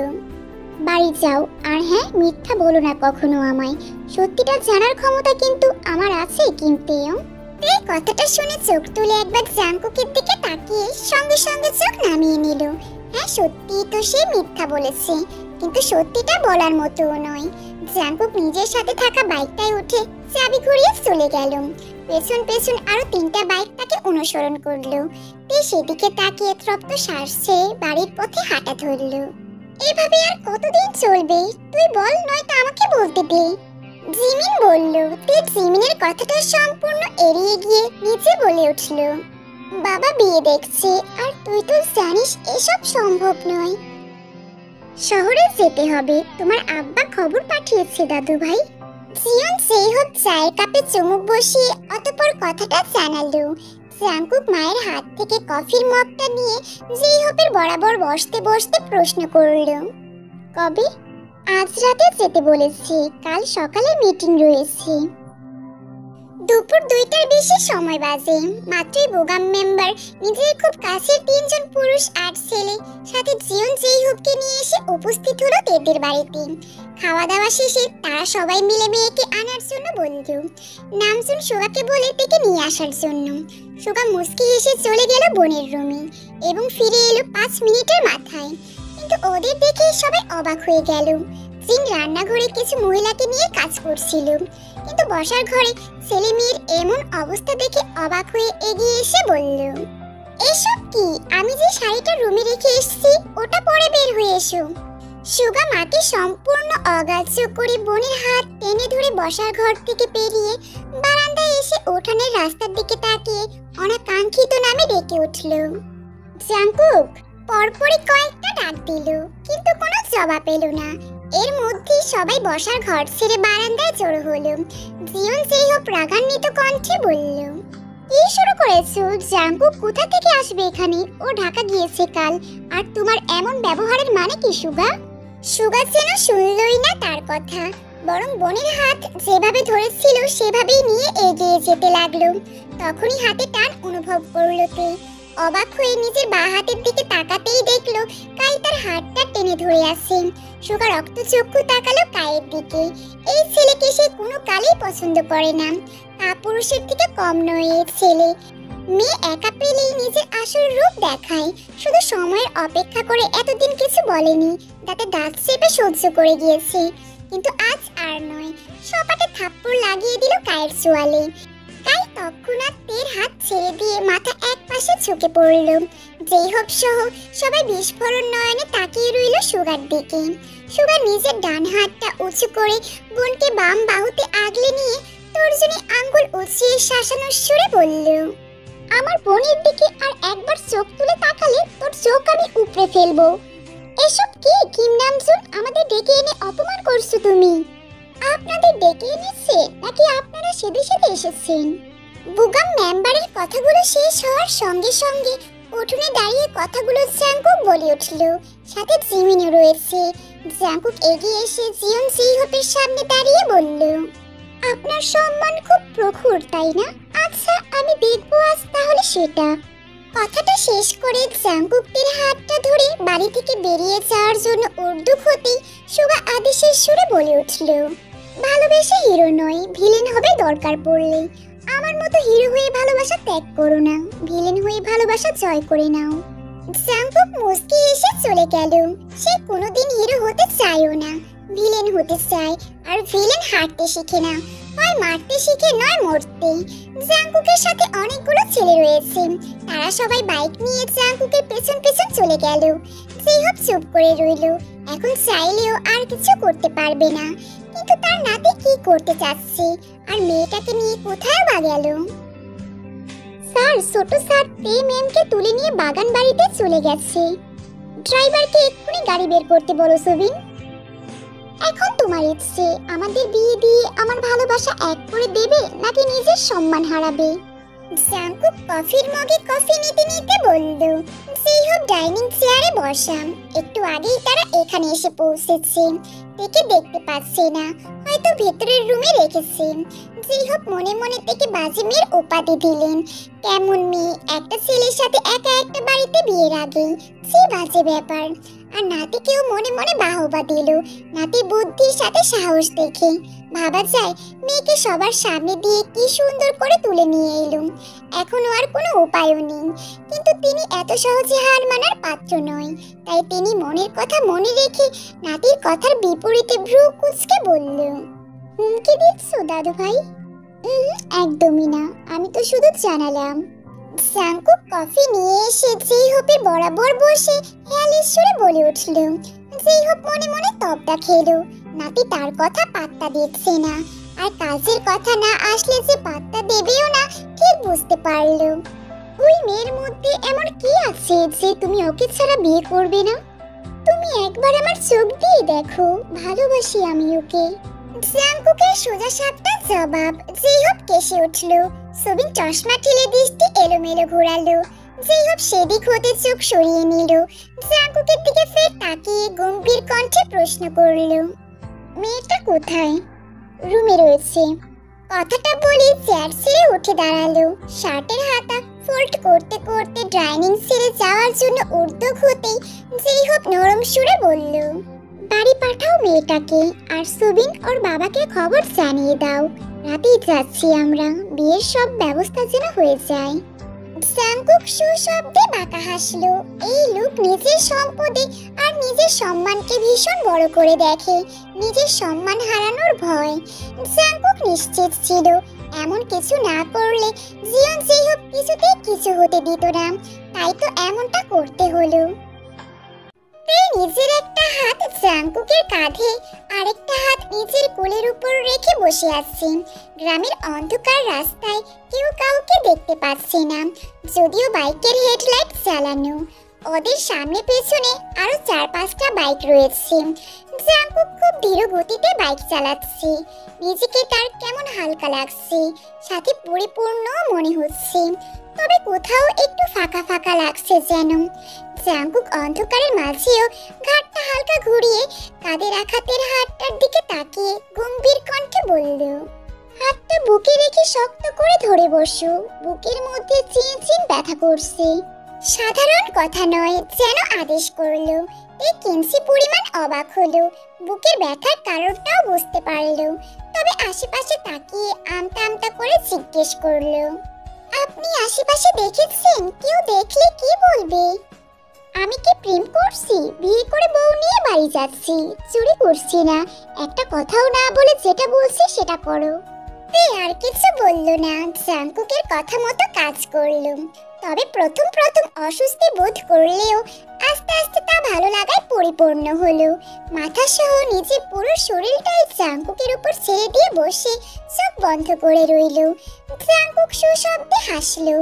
বাড়ি যাও, আর হ্যাঁ, মিথ্যা বলো না কখনো আমায়। সত্যিটা জানার ক্ষমতা কিন্তু আমার আছে। কিন্তু এই কথাটা শুনে চোখ তুলে একবার জাংকুকের দিকে তাকিয়ে সঙ্গে সঙ্গে চোখ নামিয়ে নিল। হ্যাঁ, সত্যি তো সে মিথ্যা বলেছে, কিন্তু সত্যিটা বলার মতোও নয়। জাঙ্কুক নিজের সাথে থাকা বাইকটায় উঠে চাবি ঘুরিয়ে চলে গেল। পেছন পেছন আরো 3টা বাইক তাকে অনুসরণ করলো। তে সেদিকে তাকিয়ে তৃপ্ত শ্বাস ছেড়ে বাড়ির পথে হাঁটা ধরল। এভাবে আর কতদিন চলবে তুই বল, নয়তো আমাকে বলতে দে। জিমিন বলল। তে জিমিনের কথাটা সম্পূর্ণ এড়িয়ে গিয়ে নিচে বলে উঠল, বাবা বিয়ে দেখছে, আর তুই তো জানিস এসব সম্ভব নয়। শহরে যেতে হবে, তোমার আব্বা খবর পাঠিয়েছে দাদু ভাই। জিয়ন যেই হোক চায়ের কাপে চুমুক বসিয়ে অতঃপর কথাটা জানালো। জাঙ্কুক মায়ের হাত থেকে কফির মগটা নিয়ে যেই হোপের বরাবর বসতে বসতে প্রশ্ন করল, কবে? আজ রাতে যেতে বলেছি, কাল সকালে মিটিং রয়েছে। দুপুর 2টার বেশি সময় বাজে। মাত্রই বোগাম মেম্বার নিজের খুব কাছের 3 জন পুরুষ আর ছেলে সাথে জিয়ন যেই হোপকে নিয়ে এসে উপস্থিত হলো তেদের বাড়িতে। খাওয়া দাওয়া শেষে তারা সবাই মিলে মেয়েকে আনার জন্য বলল। নামজুন সুগাকে বলে তেকে নিয়ে আসার জন্য। সুগা মুস্কি হেসে চলে গেল বোনের রুমে এবং ফিরে এলো 5 মিনিটের মাথায়। কিন্তু ওদের দেখে সবাই অবাক হয়ে গেল। জিন রান্নাঘরে কিছু মহিলাকে নিয়ে কাজ করছিল, কিন্তু বসার ঘরে ছেলে মেয়ের এমন অবস্থা দেখে অবাক হয়ে এগিয়ে এসে বলল, এসব কি? আমি যে শাড়িটা রুমে রেখে এসেছি ওটা পরে বের হয়ে এসো। সুগা মাকে সম্পূর্ণ অগ্রাহ্য করে বোনের হাত টেনে ধরে বসার ঘর থেকে পেরিয়ে বারান্দায় এসে উঠানের রাস্তার দিকে তাকিয়ে অনাকাঙ্ক্ষিত নামে ডেকে উঠল, জাঙ্কুক। পরপরই কয়েকটা ডাক দিল, কিন্তু কোনো জবাব এলো না। এর মধ্যেই সবাই বসার ঘর ছেড়ে বারান্দায় জড়ো হলো। জিয়ন যেই হোক রাগান্বিত কণ্ঠে বলল, কি শুরু করেছো? জাঙ্কুক কোথা থেকে আসবে এখানে? ও ঢাকা গিয়েছে কাল। আর তোমার এমন ব্যবহারের মানে কি সুগা? সুগা যেন শুনলই না তার কথা, বরং বোনের হাত যেভাবে ধরেছিল সেভাবেই নিয়ে এগিয়ে যেতে লাগলো। তখনই হাতে টান অনুভব করলো তে। অবাক হয়ে নিজের বাঁ হাতের দিকে তাকাতেই দেখলো কাই তার হাতটা টেনে ধরে আছে। সুগা রক্তচক্ষু তাকালো কায়ের দিকে। এই ছেলেকে সে কোনো কালেই পছন্দ করে না। কাপুরুষের থেকে কম নয় এই ছেলে। মেয়ে একা পেলেই নিজের আসল রূপ দেখায়। শুধু সময়ের অপেক্ষা করে এতদিন কিছু বলেনি, তাতে দাঁত চেপে সহ্য করে গিয়েছে। কিন্তু আজ আর নয়, সপাটে থাপ্পড় লাগিয়ে দিল কায়ের চোয়ালে। কাই তৎক্ষণাৎ তের হাত ছেড়ে দিয়ে মাথা এক পাশে ঝুঁকে পড়ল। যেই হোক সহ সবাই বিস্ফোরণ নয়নে তাকিয়ে রইল সুগার দিকে। সুগা নিজের ডান হাতটা উঁচু করে বোনকে বাম বাহুতে আগলে নিয়ে তর্জনী আঙ্গুল উঁচিয়ে শাসানোর সুরে বলল, আমার বোনের দিকে আর একবার চোখ তুলে তাকালে তোর চোখ আমি উপড়ে ফেলবো। এসব কি কিম নামজুন? আমাদের ডেকে এনে অপমান করছো তুমি। আপনাদের ডেকে এনেছে নাকি আপনারা সেদে সেদে এসেছেন? বুগাম মেম্বারের কথাগুলো শেষ হওয়ার সঙ্গে সঙ্গে উঠোনে দাঁড়িয়ে কথাগুলো জাঙ্কুক বলে উঠল। সাথে জিমিনও রয়েছে। জাঙ্কুক এগিয়ে এসে জিয়ন জিহোপের সামনে দাঁড়িয়ে বলল, আপনার সম্মান খুব প্রখর তাই না? আচ্ছা, আমি দেখবো আজ তাহলে সেটা। কথাটা শেষ করে জাঙ্কুকের হাতটা ধরে বাড়ি থেকে বেরিয়ে যাওয়ার জন্য উদ্যুক হতেই সুগা আদেশের সুরে বলে উঠল, ভালোবেসে হিরো নয়, ভিলেন হবে দরকার পড়লে। আমার মতো হিরো হয়ে ভালোবাসা ত্যাগ করো না, ভিলেন হয়ে ভালোবাসা জয় করে নাও। জাঙ্কুক মুস্কি এসে চলে গেল। সে কোনোদিন হিরো হতে চায়ও না, ভিলেন হতে চায়। আর ভিলেন হাঁটতে শিখে না, হয় মারতে শিখে নয় মরতে। জাঙ্কুকের সাথে অনেকগুলো ছেলে রয়েছে। তারা সবাই বাইক নিয়ে জাঙ্কুকের পেছন পেছন চলে গেল। জিহোপ চুপ করে রইল। এখন চাইলেও আর কিছু করতে পারবে না। কিন্তু তার নাতি কি করতে চাচ্ছে? আর মেয়েটাকে নিয়ে কোথায় বা গেল? স্যার, ছোট স্যার তে ম্যামকে তুলে নিয়ে বাগান বাড়িতে চলে গেছে। ড্রাইভারকে এক্ষুনি গাড়ি বের করতে বলো সুবিন। এখন তোমার ইচ্ছে, আমাদের বিয়ে দিয়ে আমার ভালোবাসা এক করে দেবে নাকি নিজের সম্মান হারাবে? জাঙ্কুক কফির মগে কফি নিতে নিতে বলল। জিহোপ ডাইনিং চেয়ারে বসা। একটু আগেই তারা এখানে এসে পৌঁছেছে। তেকে দেখতে পাচ্ছে না, হয়তো ভেতরের রুমে রেখেছে। জিহোপ মনে মনে তেকে বাজে মেয়ের উপাধি দিলেন। কেমন মেয়ে, একটা ছেলের সাথে একা একটা বাড়িতে বিয়ের আগে সবচেয়ে বাজে ব্যাপার। আর নাতিকেও মনে মনে বাহবা দিল নাতির বুদ্ধির সাথে সাহস দেখে। ভাবা যায় মেয়েকে সবার সামনে দিয়ে কি সুন্দর করে তুলে নিয়ে এলো। এখনো আর কোনো উপায়ও নেই, কিন্তু তিনি এত সহজে হার মানার পাত্র নয়। তাই তিনি মনের কথা মনে রেখে নাতির কথার বিপরীতে ভ্রু কুঁচকে বলল, হুমকি দিচ্ছ দাদু ভাই? একদমই না, আমি তো শুধু জানালাম। জাঙ্কুক কফি নিয়ে এসে জেইহোপের বরাবর বসে হেয়ালির সুরে বলে উঠল। জেইহোপ মনে মনে তবদা খেলো। নাতি তার কথা পাত্তা দিচ্ছে না, আর কাজের কথা না আসলে যে পাত্তা দেবেও না ঠিক বুঝতে পারলো। ওই মেয়ের মধ্যে এমন কি আছে যে তুমি ওকে ছাড়া বিয়ে করবে না? তুমি একবার আমার চোখ দিয়ে দেখো, ভালোবাসি আমি ওকে। জাঙ্কুকের সোজা সাপটা জবাব জেইহোপ কেসে উঠল। সুবিন চশমা ঠেলে দৃষ্টি এলোমেলো ঘোরালো। জেইহোপ সেদিক হতে চোখ সরিয়ে নিল। জাঙ্কুকের দিকে ফের তাকিয়ে গম্ভীর কণ্ঠে প্রশ্ন করল, মেয়েটা কোথায়? রুমে রয়েছে। কথাটা বলে চেয়ার ছেড়ে উঠে দাঁড়ালো। শার্টের হাতা ফোল্ড করতে করতে ডাইনিং ছেড়ে যাওয়ার জন্য উদ্যোগ হতেই জেইহোপ নরম সুরে বলল, বাড়ি পাঠাও মেয়েটাকে, আর সুবিন ওর বাবাকে খবর জানিয়ে দাও। রাতেই যাচ্ছি আমরা, বিয়ের সব ব্যবস্থা যেন হয়ে যায়। জাঙ্কুক সুশব্দে বাঁকা হাসলো। এই লোক নিজের সম্পদে আর নিজের সম্মানকে ভীষণ বড় করে দেখে, নিজের সম্মান হারানোর ভয়। জাঙ্কুক নিশ্চিত ছিল এমন কিছু না করলে জিয়ন জেইহোপ কিছুতেই কিছু হতে দিত না, তাই তো এমনটা করতে হলো। নিজের একটা হাত জাঙ্কুকের কাঁধে, আরেকটা হাত নিজের কোলের উপর রেখে বসে আছে। গ্রামের অন্ধকার রাস্তায় কেউ কাউকে দেখতে পাচ্ছে না, যদিও বাইকের হেডলাইট জ্বালানো। ওদের সামনে পেছনে আরো 4-5টা বাইক রয়েছে। জাঙ্কুক খুব ধীর গতিতে বাইক চালাচ্ছে। নিজেকে তার কেমন হালকা লাগছে, সাথে পরিপূর্ণ মনে হচ্ছে, তবে কোথাও একটু ফাঁকা ফাঁকা লাগছে যেন। জাঙ্কুক অন্ধকারের মাঝেও ঘাটটা হালকা ঘুরিয়ে কাঁধে রাখা তের হাতটার দিকে তাকিয়ে গম্ভীর কণ্ঠে বলল, হাতটা বুকে রেখে শক্ত করে ধরে বসো, বুকের মধ্যে চিন চিন ব্যথা করছে। সাধারণ কথা নয়, যেন আদেশ করলো। এই কিঞ্চি পরিমাণ অবাক হলো, বুকের ব্যথার কারণটাও বুঝতে পারলো। তবে আশেপাশে তাকিয়ে আমতা আমতা করে জিজ্ঞেস করলো, আপনি আশেপাশে দেখেছেন? কেউ দেখলে কি বলবে? আমি কি প্রেম করছি? বিয়ে করে বউ নিয়ে বাড়ি যাচ্ছি, চুরি করছি না। একটা কথাও না বলে যেটা বলছি সেটা করো। আর কিছু বলল না, জাঙ্কুকের কথা মতো কাজ করল। তবে প্রথম প্রথম অস্বস্তি বোধ করলেও আস্তে আস্তে তা ভালো লাগায় পরিপূর্ণ হলো। মাথা সহ নিজের পুরো শরীরটাই জাঙ্কুকের উপর ছেড়ে দিয়ে বসে চোখ বন্ধ করে রইল। জাঙ্কুক সুশব্দে হাসলো।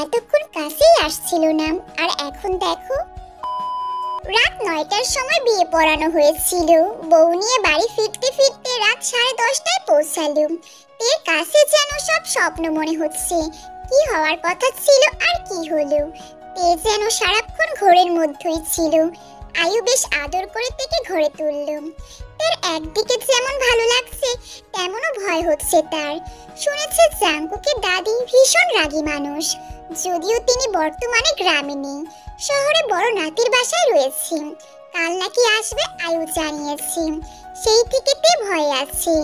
এতক্ষণ কাছেই আসছিল না, আর এখন দেখো। রাত 9টার সময় বিয়ে পড়ানো হয়েছিল। বউ নিয়ে বাড়ি ফিরতে ফিরতে রাত 10:30টায় পৌঁছালো। এর কাছে যেন সব স্বপ্ন মনে হচ্ছে। কি হওয়ার কথা ছিল আর কি হলো। তে যেন সারাক্ষণ ঘোরের মধ্যেই ছিল। আয়ু বেশ আদর করে থেকে ঘরে তুলল। তার একদিকে যেমন ভালো লাগছে, তেমনও ভয় হচ্ছে তার। শুনেছে জাঙ্কুকের দাদি ভীষণ রাগী মানুষ, যদিও তিনি বর্তমানে গ্রামে নেই, শহরে বড় নাতির বাসায় রয়েছে। কাল নাকি আসবে আয়ু জানিয়েছে, সেই থেকেতে ভয় আছে।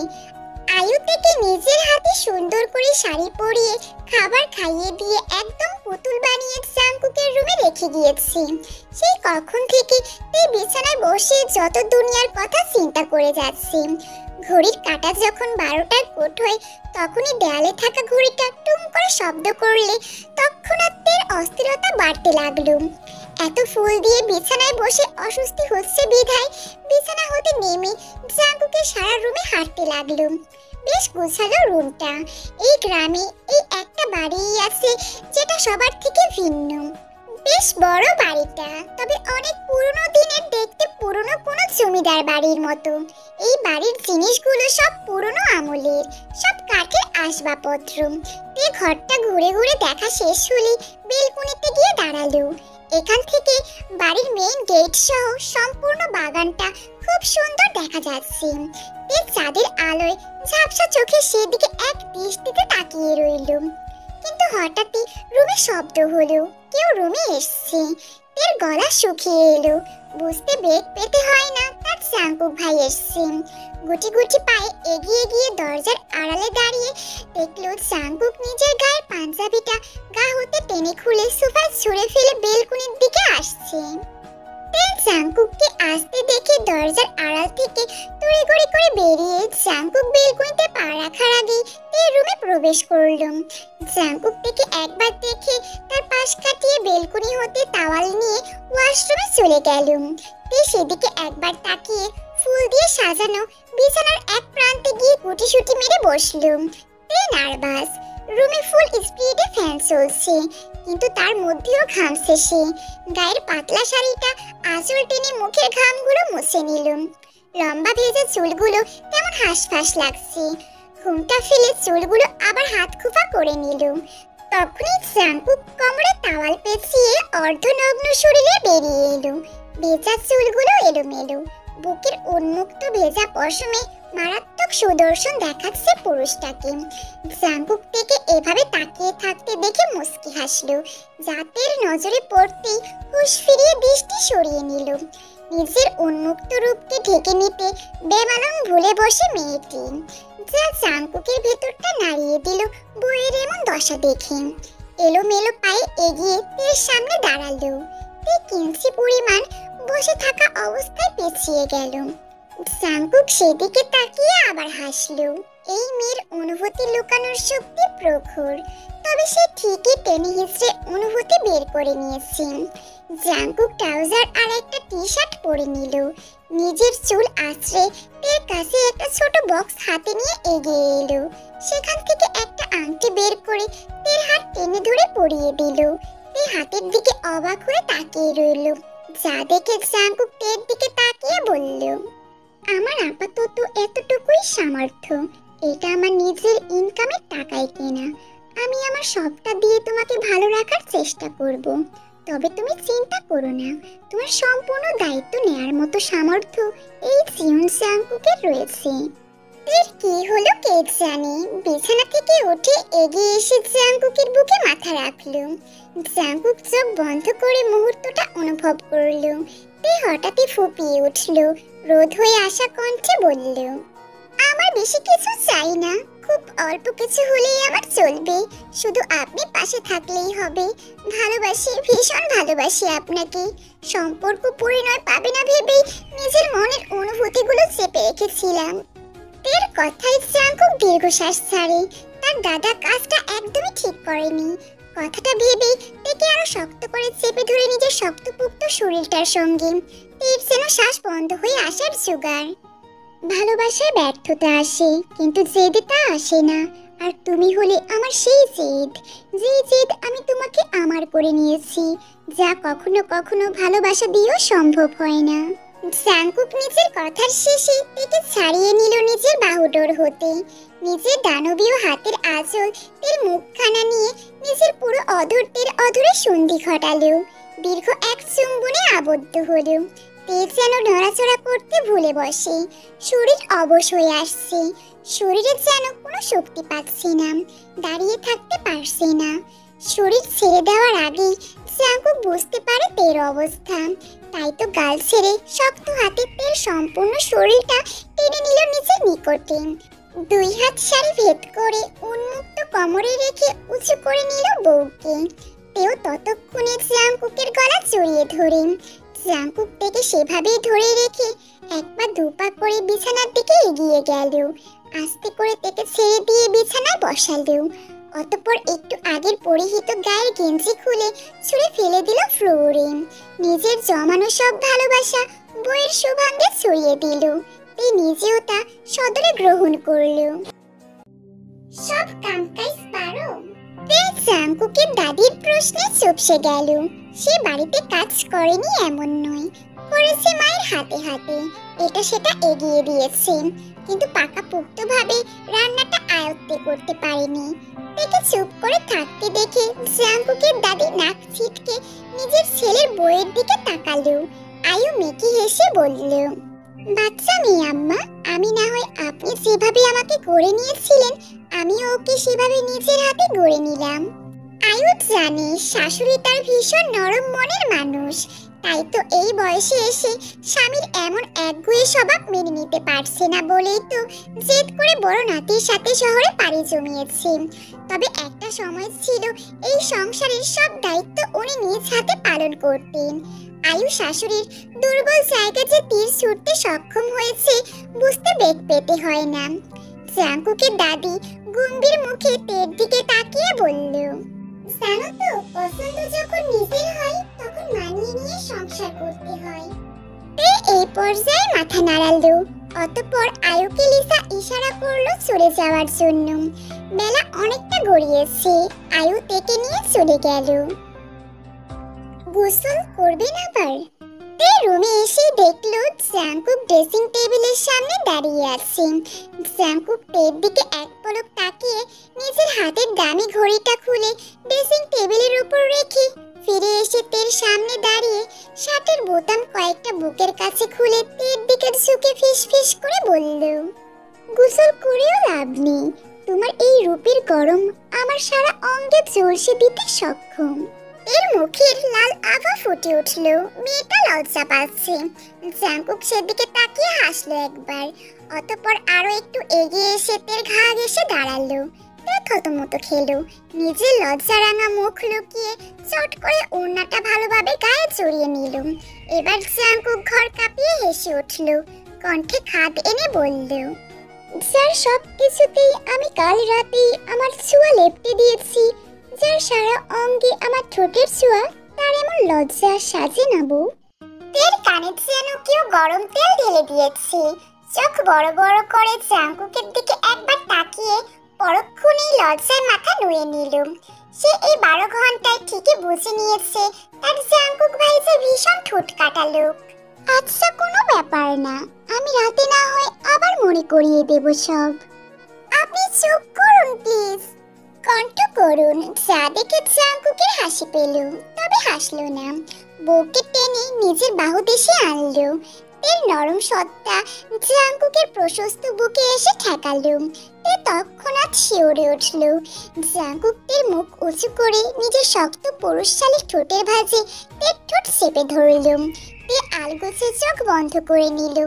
আয়ু থেকে নিজের হাতে সুন্দর করে শাড়ি পরিয়ে খাবার খাইয়ে দিয়ে একদম পুতুল বানিয়ে জাঙ্কুকের রুমে রেখে গিয়েছি। সেই কখন থেকে তুই বিছানায় বসে যত দুনিয়ার কথা চিন্তা করে যাচ্ছি। ঘড়ির কাঁটা যখন 12টার কোট হয়, তখনই দেয়ালে থাকা ঘড়িটা টুম করে শব্দ করলে তৎক্ষণাৎ অস্থিরতা বাড়তে লাগলো। এত ফুল দিয়ে বিছানায় বসে অস্বস্তি হচ্ছে বিধায় বিছানা হতে নেমে জাঙ্কুকের সারা রুমে হাঁটতে লাগলো। বেশ গোছালো রুমটা। এই গ্রামে এই একটা বাড়িই আছে যেটা সবার থেকে ভিন্ন। বেশ বড় বাড়িটা, তবে অনেক পুরনো দিনের, দেখতে পুরনো কোনো জমিদার বাড়ির মতো। এই বাড়ির জিনিসগুলো সব পুরনো আমলের, সব কাঠের আসবাবপত্র। এই ঘরটা ঘুরে ঘুরে দেখা শেষ হলে বেলকনিতে গিয়ে দাঁড়ালো। এখান থেকে বাড়ির মেইন গেট সহ সম্পূর্ণ বাগানটা খুব সুন্দর দেখা যাচ্ছে। এই চাঁদের আলোয় ঝাপসা চোখে সেদিকে এক দৃষ্টিতে তাকিয়ে রইল। কিন্তু হঠাৎই রুমে শব্দ হলো, কেউ রুমে এসছে। এর গলা শুকিয়ে এলো। বুঝতে বেগ পেতে হয় না তার জাঙ্কুক ভাই এসছে। গুটি গুটি পায়ে এগিয়ে গিয়ে দরজার আড়ালে দাঁড়িয়ে দেখলো জাঙ্কুক নিজের গায়ের পাঞ্জাবিটা গা হতে টেনে খুলে সোফায় ছুঁড়ে ফেলে বেলকুনির দিকে আসছে। জাঙ্কুককে আসতে দেখে দরজার আড়াল থেকে তড়িঘড়ি করে বেরিয়ে জাঙ্কুক বেলকুনিতে পা রাখার আগেই তার রুমে প্রবেশ করল। জাঙ্কুক থেকে একবার দেখে তার পাশ কাটিয়ে বেলকুনি হতে তাওয়াল নিয়ে ওয়াশরুমে চলে গেল। সেদিকে একবার তাকিয়ে ফুল দিয়ে সাজানো বিছানার এক প্রান্তে গিয়ে গুটিসুটি মেরে বসল। নার্ভাস। রুমে ফুল স্পিডে ফ্যান চলছে, কিন্তু তার মধ্যেও ঘামছে সে। গায়ের পাতলা শাড়িটা আঁচল টেনে মুখের ঘামগুলো মুছে নিল। লম্বা ভেজা চুলগুলো কেমন হাঁসফাঁস লাগছে। ঘুমটা ফেলে চুলগুলো আবার হাত খোপা করে নিল। তখনই জাঙ্কুক কোমরে তাওয়াল পেঁচিয়ে অর্ধনগ্ন শরীরে বেরিয়ে এলো। ভেজা চুলগুলো এলোমেলো, বুকের উন্মুক্ত ভেজা পশমে মারাত্মক সুদর্শন দেখাচ্ছে পুরুষটাকে। জাঙ্কুক থেকে এভাবে তাকিয়ে থাকতে দেখে মুচকি হাসলো। জাতের নজরে পড়তেই হুঁশ ফিরিয়ে দৃষ্টি সরিয়ে নিল। নিজের উন্মুক্ত রূপকে ঢেকে নিতে বেমালুম ভুলে বসে মেয়েটি, যা জাঙ্কুকের ভেতরটা নাড়িয়ে দিল বইয়ের এমন দশা দেখে। এলোমেলো পায়ে এগিয়ে তের সামনে দাঁড়ালো। তে কিঞ্চি পরিমাণ বসে থাকা অবস্থায় পেছিয়ে গেল। জাঙ্কুক সেদিকে তাকিয়ে আবার হাসলো। এই মেয়ের অনুভূতি লুকানোর শক্তি প্রখর, তবে সে ঠিকই টেনে হিঁচড়ে অনুভূতি বের করে নিয়েছে। জাঙ্কুক ট্রাউজার আর একটা টি শার্ট পরে নিল। নিজের চুল আঁচড়ে তের কাছে একটা ছোট বক্স হাতে নিয়ে এগিয়ে এলো। সেখান থেকে একটা আংটি বের করে তের হাত টেনে ধরে পরিয়ে দিল। তে হাতের দিকে অবাক হয়ে তাকিয়ে রইল, যা দেখে জাঙ্কুক তের দিকে তাকিয়ে বলল, আমার আপাতত এতটুকুই সামর্থ্য। এটা আমার নিজের ইনকামের টাকায় কেনা। আমি আমার সবটা দিয়ে তোমাকে ভালো রাখার চেষ্টা করব। তবে তুমি চিন্তা করো না, তোমার সম্পূর্ণ দায়িত্ব নেয়ার মতো সামর্থ্য এই জিয়ন জাঙ্কুকের রয়েছে। এর কি হলো কে জানে। বিছানা থেকে উঠে এগিয়ে এসে জাঙ্কুকের বুকে মাথা রাখলো। জাঙ্কুক চোখ বন্ধ করে মুহূর্তটা অনুভব করলো। তে হঠাৎই ফুপিয়ে উঠল, রোধ হয়ে আসা কণ্ঠে বলল, আমার বেশি কিছু চাই না, খুব অল্প কিছু হলেই আমার চলবে। শুধু আপনি পাশে থাকলেই হবে। ভালোবাসি, ভীষণ ভালোবাসি আপনাকে। সম্পর্ক পরিণয় পাবে না ভেবেই নিজের মনের অনুভূতিগুলো চেপে রেখেছিলাম। তের কথায় জাঙ্কুক দীর্ঘশ্বাস ছাড়ে। তার দাদা কাজটা একদমই ঠিক করেনি। কথাটা ভেবেই তেকে আরো শক্ত করে চেপে ধরে নিজের শক্তপোক্ত শরীরটার সঙ্গে। তের যেন শ্বাস বন্ধ হয়ে আসার জোগাড়। ভালোবাসায় ব্যর্থতা আসে, কিন্তু জেদে তা আসে না। আর তুমি হলে আমার সেই জেদ, যে জেদ আমি তোমাকে আমার করে নিয়েছি, যা কখনো কখনো ভালোবাসা দিয়েও সম্ভব হয় না। জাঙ্কুক নিজের কথার শেষে তেকে ছাড়িয়ে নিল নিজের বাহুডোর হতে। নিজের দানবীয় হাতের আঁচল তের মুখখানা নিয়ে নিজের পুরো অধরদের অধরে সন্ধি ঘটালো। দীর্ঘ এক চুম্বনে আবদ্ধ হলো। তে যেন নড়াচড়া করতে ভুলে বসে। শরীর অবশ হয়ে আসছে। শরীরে যেন কোনো শক্তি পাচ্ছে না, দাঁড়িয়ে থাকতে পারছে না। শরীর ছেড়ে দেওয়ার আগেই জাঙ্কুক বুঝতে পারে তের অবস্থা। তাই তো গাল ছেড়ে শক্ত হাতে তের সম্পূর্ণ শরীরটা টেনে নিল নিজের নিকটে। দুই হাত শাড়ি ভেদ করে উন্মুক্ত কোমরে রেখে উঁচু করে নিল বউকে। তেও ততক্ষণে জাঙ্কুকের গলা জড়িয়ে ধরে। জাঙ্কুক থেকে সেভাবেই ধরে রেখে এক পা দু পা করে বিছানার দিকে এগিয়ে গেল। আস্তে করে তেকে ছেড়ে দিয়ে বিছানায় বসালো। অতঃপর একটু আগের পরিহিত গায়ের গেঞ্জি খুলে ছুঁড়ে ফেলে দিল ফ্লোরে। নিজের জমানো সব ভালোবাসা বইয়ের সুভাঙ্গে ছড়িয়ে দিল। তে নিজেও তা সদরে গ্রহণ করলো। সব কাম কাজ পারো? তে জাঙ্কুকের দাদির প্রশ্নে চুপসে গেল। সে বাড়িতে কাজ করেনি এমন নয়, করেছে মায়ের হাতে হাতে। এটা সেটা এগিয়ে দিয়েছে, কিন্তু পাকাপোক্তভাবে রান্নাটা আয়ত্তে করতে পারেনি। তেকে চুপ করে থাকতে দেখে জাঙ্কুকের দাদি নাক ছিটকে নিজের ছেলের বইয়ের দিকে তাকালো। আয়ু মেকি হেসে বলল, বাচ্চা মেয়ে আম্মা, আমি না হয় আপনি যেভাবে আমাকে গড়ে নিয়েছিলেন, আমিও ওকে সেভাবে নিজের হাতে গড়ে নিলাম। আয়ু জানে শাশুড়ি তার ভীষণ নরম মনের মানুষ। তাই তো এই বয়সে এসে স্বামীর এমন একগুঁয়ে স্বভাব মেনে নিতে পারছে না বলেই তো জেদ করে বড় নাতির সাথে শহরে পাড়ি জমিয়েছে। তবে একটা সময় ছিল এই সংসারের সব দায়িত্ব উনি নিজ হাতে পালন করতেন। আয়ু শাশুড়ির দুর্বল জায়গা যে তীর ছুটতে সক্ষম হয়েছে বুঝতে বেগ পেতে হয় না। জাঙ্কুকের দাদি গম্ভীর মুখে তের দিকে তাকিয়ে বলল, জানো তো, পছন্দ যখন নিজের হয় তখন মানিয়ে নিয়ে সংসার করতে হয়। এই পর্যায়ে মাথা নাড়ালো। অতঃপর আয়ুকে লিসা ইশারা করলো চলে যাওয়ার জন্য। বেলা অনেকটা গড়িয়েছে। আয়ু তেকে নিয়ে চলে গেল। গোসল করবেন আবার? রুমে এসে দেখলো জাঙ্কুক ড্রেসিং টেবিলের সামনে দাঁড়িয়ে আছে। জাঙ্কুক তের দিকে এক পলক তাকিয়ে নিজের হাতের দামি ঘড়িটা খুলে ড্রেসিং টেবিলের উপর রেখে ফিরে এসে তের সামনে দাঁড়িয়ে শার্টের বোতাম কয়েকটা বুকের কাছে খুলে তের দিকে ঝুঁকে ফিসফিস করে বলল, গোসল করেও লাভ নেই, তোমার এই রূপের গরম আমার সারা অঙ্গে ঝলসে দিতে সক্ষম। এর মুখের লাল আভা ফুটে উঠল। মেয়েটা লজ্জা পাচ্ছে। জাঙ্কুক সেদিকে তাকিয়ে হাসলো একবার। অতঃপর আরো একটু এগিয়ে এসে তের ঘা ঘেঁষে দাঁড়ালো। থতমত খেলো। নিজের লজ্জা রাঙা মুখ লুকিয়ে চট করে ওড়নাটা ভালোভাবে গায়ে জড়িয়ে নিল। এবার জাঙ্কুক ঘর কাঁপিয়ে হেসে উঠল। কণ্ঠে খাদ এনে বলল, যার সব কিছুতেই আমি কাল রাতেই আমার ছোঁয়া লেপটে দিয়েছি, যার সারা অঙ্গে আমার ঠোঁটের ছোঁয়া, তার এমন লজ্জা সাজে না বউ। তের কানে যেন কেউ গরম তেল ঢেলে দিয়েছে। চোখ বড় বড় করে জাঙ্কুকের দিকে একবার তাকিয়ে পরক্ষণেই লজ্জায় মাথা নুয়ে নিল। সে এই 12 ঘন্টায় ঠিকই বুঝে নিয়েছে তার জাঙ্কুক ভাই যে ভীষণ ঠোঁট কাটা লোক। আচ্ছা, কোনো ব্যাপার না, আমি রাতে না হয় আবার মনে করিয়ে দেব সব। আপনি চুপ করুন প্লিজ। কণ্ঠ করুন। যা দেখে জাঙ্কুকের হাসি পেল, তবে হাসলো না। বউকে টেনে নিজের বাহু দেশে আনলো। এর নরম সত্তা জাঙ্কুকের প্রশস্ত বুকে এসে ঠেকালো। তে তৎক্ষণাৎ শিউরে উঠল। জাঙ্কুকের মুখ উঁচু করে নিজের শক্ত পুরুষশালী ঠোঁটের ভাঁজে তের ঠোঁট চেপে ধরল। তে আলগোছে চোখ বন্ধ করে নিল।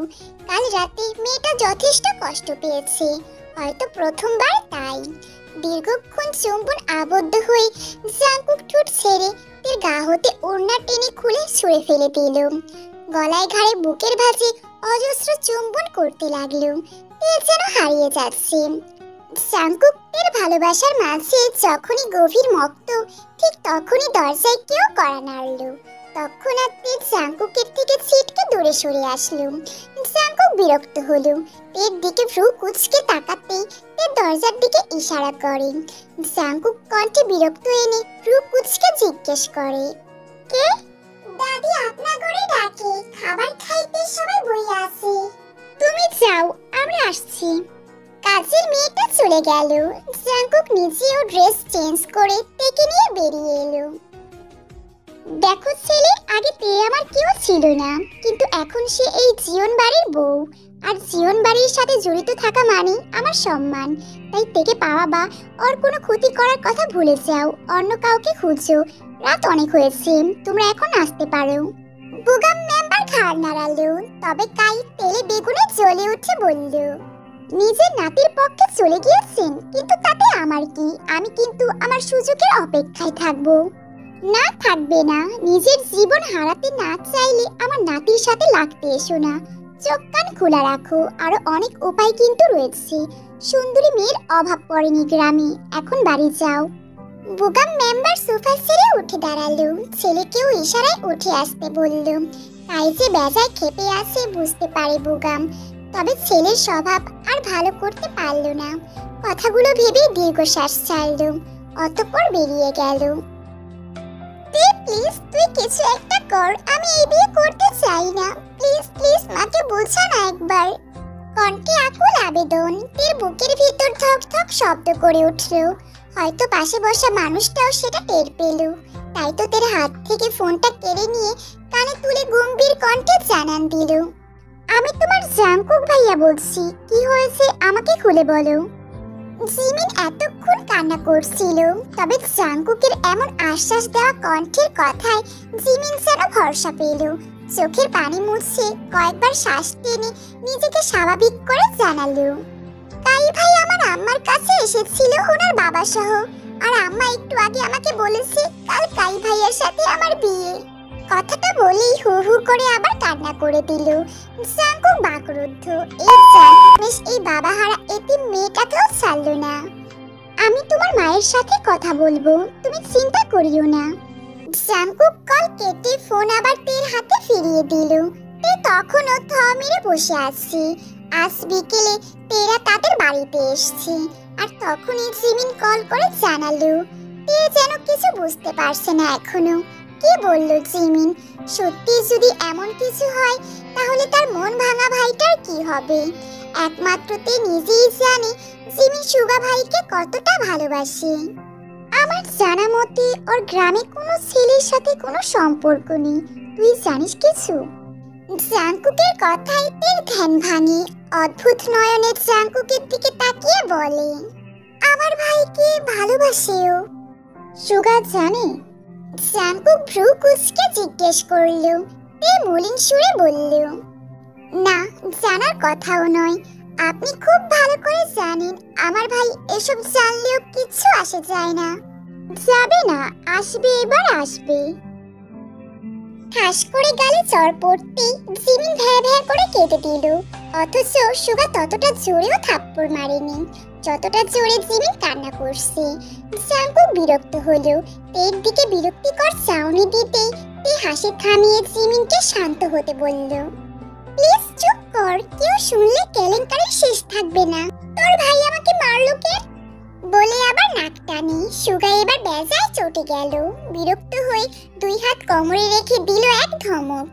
কাল রাতে মেয়েটা যথেষ্ট কষ্ট পেয়েছে, হয়তো প্রথমবার তাই। দীর্ঘক্ষণ চুম্বন আবদ্ধ হয়ে জাঙ্কুক ঠোঁট ছেড়ে তের গা হতে ওড়না টেনে খুলে ছুঁড়ে ফেলে দিল। গলায় ঘাড়ে বুকের ভাঁজে অজস্র চুম্বন করতে লাগলো। তে যেন হারিয়ে যাচ্ছে। জাঙ্কুকের ভালোবাসার মাঝে যখনই গভীর মক্ত, ঠিক তখনই দরজায় কেউ কড়া নাড়ল। তৎক্ষণাৎ তের জাঙ্কুকের থেকে ছিটকে দূরে সরে আসলো। জাঙ্কুক বিরক্ত হলো। তের দিকে ভ্রু কুঁচকে তাকাতেই তে দরজার দিকে ইশারা করে। জাঙ্কুক কণ্ঠে বিরক্ত এনে ভ্রু কুঁচকে জিজ্ঞেস করে, কে? দাদি আপনার ঘরে ডাকে, খাবার খাইতে সবাই বইয়া আছে। তুমি যাও, আমরা আসছি। কাজের মেয়েটা চলে গেল। জাঙ্কুক নিজেও ড্রেস চেঞ্জ করে তেকে নিয়ে বেরিয়ে এলো। দেখো ছেলে, আগে তে আমার কেউ ছিল না, কিন্তু এখন সে এই জীবন বাড়ির বউ। আর জীবন বাড়ির সাথে জড়িত থাকা মানে আমার সম্মান। তাই তেকে পাওয়া বা ওর কোনো ক্ষতি করার কথা ভুলে যাও, অন্য কাউকে খুঁজো। রাত অনেক হয়েছে, তোমরা এখন আসতে পারো। বুগাম মেম্বার ঘাড় নাড়ালো, তবে কাই তেলে বেগুনে জ্বলে উঠে বলল, নিজের নাতির পক্ষে চলে গিয়েছেন, কিন্তু তাতে আমার কি? আমি কিন্তু আমার সুযোগের অপেক্ষায় থাকবো। না, থাকবে না। নিজের জীবন হারাতে না চাইলে আমার নাতির সাথে লাগতে এসো না। চোখ কান খোলা রাখো, আরো অনেক উপায় কিন্তু রয়েছে। সুন্দরী মেয়ের অভাব পড়েনি গ্রামে, এখন বাড়ি যাও। বুগাম মেম্বার সোফা ছেড়ে উঠে দাঁড়ালো। ছেলেকেও ইশারায় উঠে আসতে বলল। তাই যে বেজায় খেপে আছে বুঝতে পারে বুগাম, তবে ছেলের স্বভাব আর ভালো করতে পারল না। কথাগুলো ভেবে দীর্ঘশ্বাস ছাড়ল। অতঃপর বেরিয়ে গেল। প্লিজ তুই কিছু একটা কর, আমি এই বিয়ে করতে চাই না। প্লিজ প্লিজ মাকে বোঝা না একবার। কণ্ঠে আকুল আবেদন। তের বুকের ভিতর ধক ধক শব্দ করে উঠল। হয়তো পাশে বসা মানুষটাও সেটা টের পেল। তাই তো তের হাত থেকে ফোনটা কেড়ে নিয়ে কানে তুলে গম্ভীর কণ্ঠে জানান দিল, আমি তোমার জাঙ্কুক ভাইয়া বলছি। কি হয়েছে আমাকে খুলে বলো। জিমিন এতক্ষণ কান্না করছিল, তবে জাঙ্কুকের এমন আশ্বাস দেওয়া কণ্ঠের কথায় জিমিন যেন ভরসা পেল। চোখের পানি মুছে কয়েকবার শ্বাস টেনে নিজেকে স্বাভাবিক করে জানালো, কাই ভাই আমার আম্মার কাছে এসেছিল ওনার বাবা সহ, আর আম্মা একটু আগে আমাকে বলেছে কাল কাই ভাইয়ের সাথে আমার বিয়ে। কথাটা বলেই হু হু করে আবার কান্না করে দিল। জাঙ্কুক বাকরুদ্ধ। এই জানমেশ এই বাবাহারা এতিম মেয়েটাকেও ছাড়ল না। আমি তোমার মায়ের সাথে কথা বলবো, তুমি চিন্তা করিও না। জাঙ্কুক কল কেটে ফোন আবার তের হাতে ফিরিয়ে দিল। তে তখনও থ মেরে বসে আছে। আজ বিকেলে তেরা তাদের বাড়িতে এসছে, আর তখনই জিমিন কল করে জানালো। তে যেন কিছু বুঝতে পারছে না এখনো। কি বললো জিমিন? সত্যি যদি এমন কিছু হয় তাহলে তার মন ভাঙা ভাইটার কি হবে? একমাত্র তে নিজেই জানে জিমিন সুগা ভাইকে কতটা ভালোবাসে। আমার জানা মতে ওর গ্রামে কোনো ছেলের সাথে কোনো সম্পর্ক নেই, তুই জানিস কিছু? জাঙ্কুকের কথায় তের ধ্যান ভাঙে। অদ্ভুত নয়নে জাঙ্কুকের দিকে তাকিয়ে বলে, আমার ভাইকে ভালোবাসে ও? সুগা জানে? জাঙ্কুক ভ্রু কুঁচকে জিজ্ঞেস করল। তে মলিন সুরে বলল, না, জানার কথাও নয়। আপনি খুব ভালো করে জানেন আমার ভাই এসব জানলেও কিচ্ছু আসে যায় না। যাবে না, আসবে, এবার আসবে। ঠাস করে গালে চড় পড়তেই জিমিন ভ্যা ভ্যা করে কেঁদে দিল। অথচ সুগা ততটা জোরেও থাপ্পড় মারেনি যতটা জোরে জিমিন কান্না করছে। জাঙ্কুক বিরক্ত হলো। তের দিকে বিরক্তিকর চাউনি দিতেই তে হাসি থামিয়ে জিমিনকে শান্ত হতে বলল, প্লিজ চুপ কর, কেউ শুনলে কেলেঙ্কারি শেষ থাকবে না। তোর ভাই আমাকে মারলো কে? বলে আবার নাক টানে। সুগা এবার বেজায় চটে গেল। বিরক্ত হয়ে দুই হাত কোমরে রেখে দিল এক ধমক।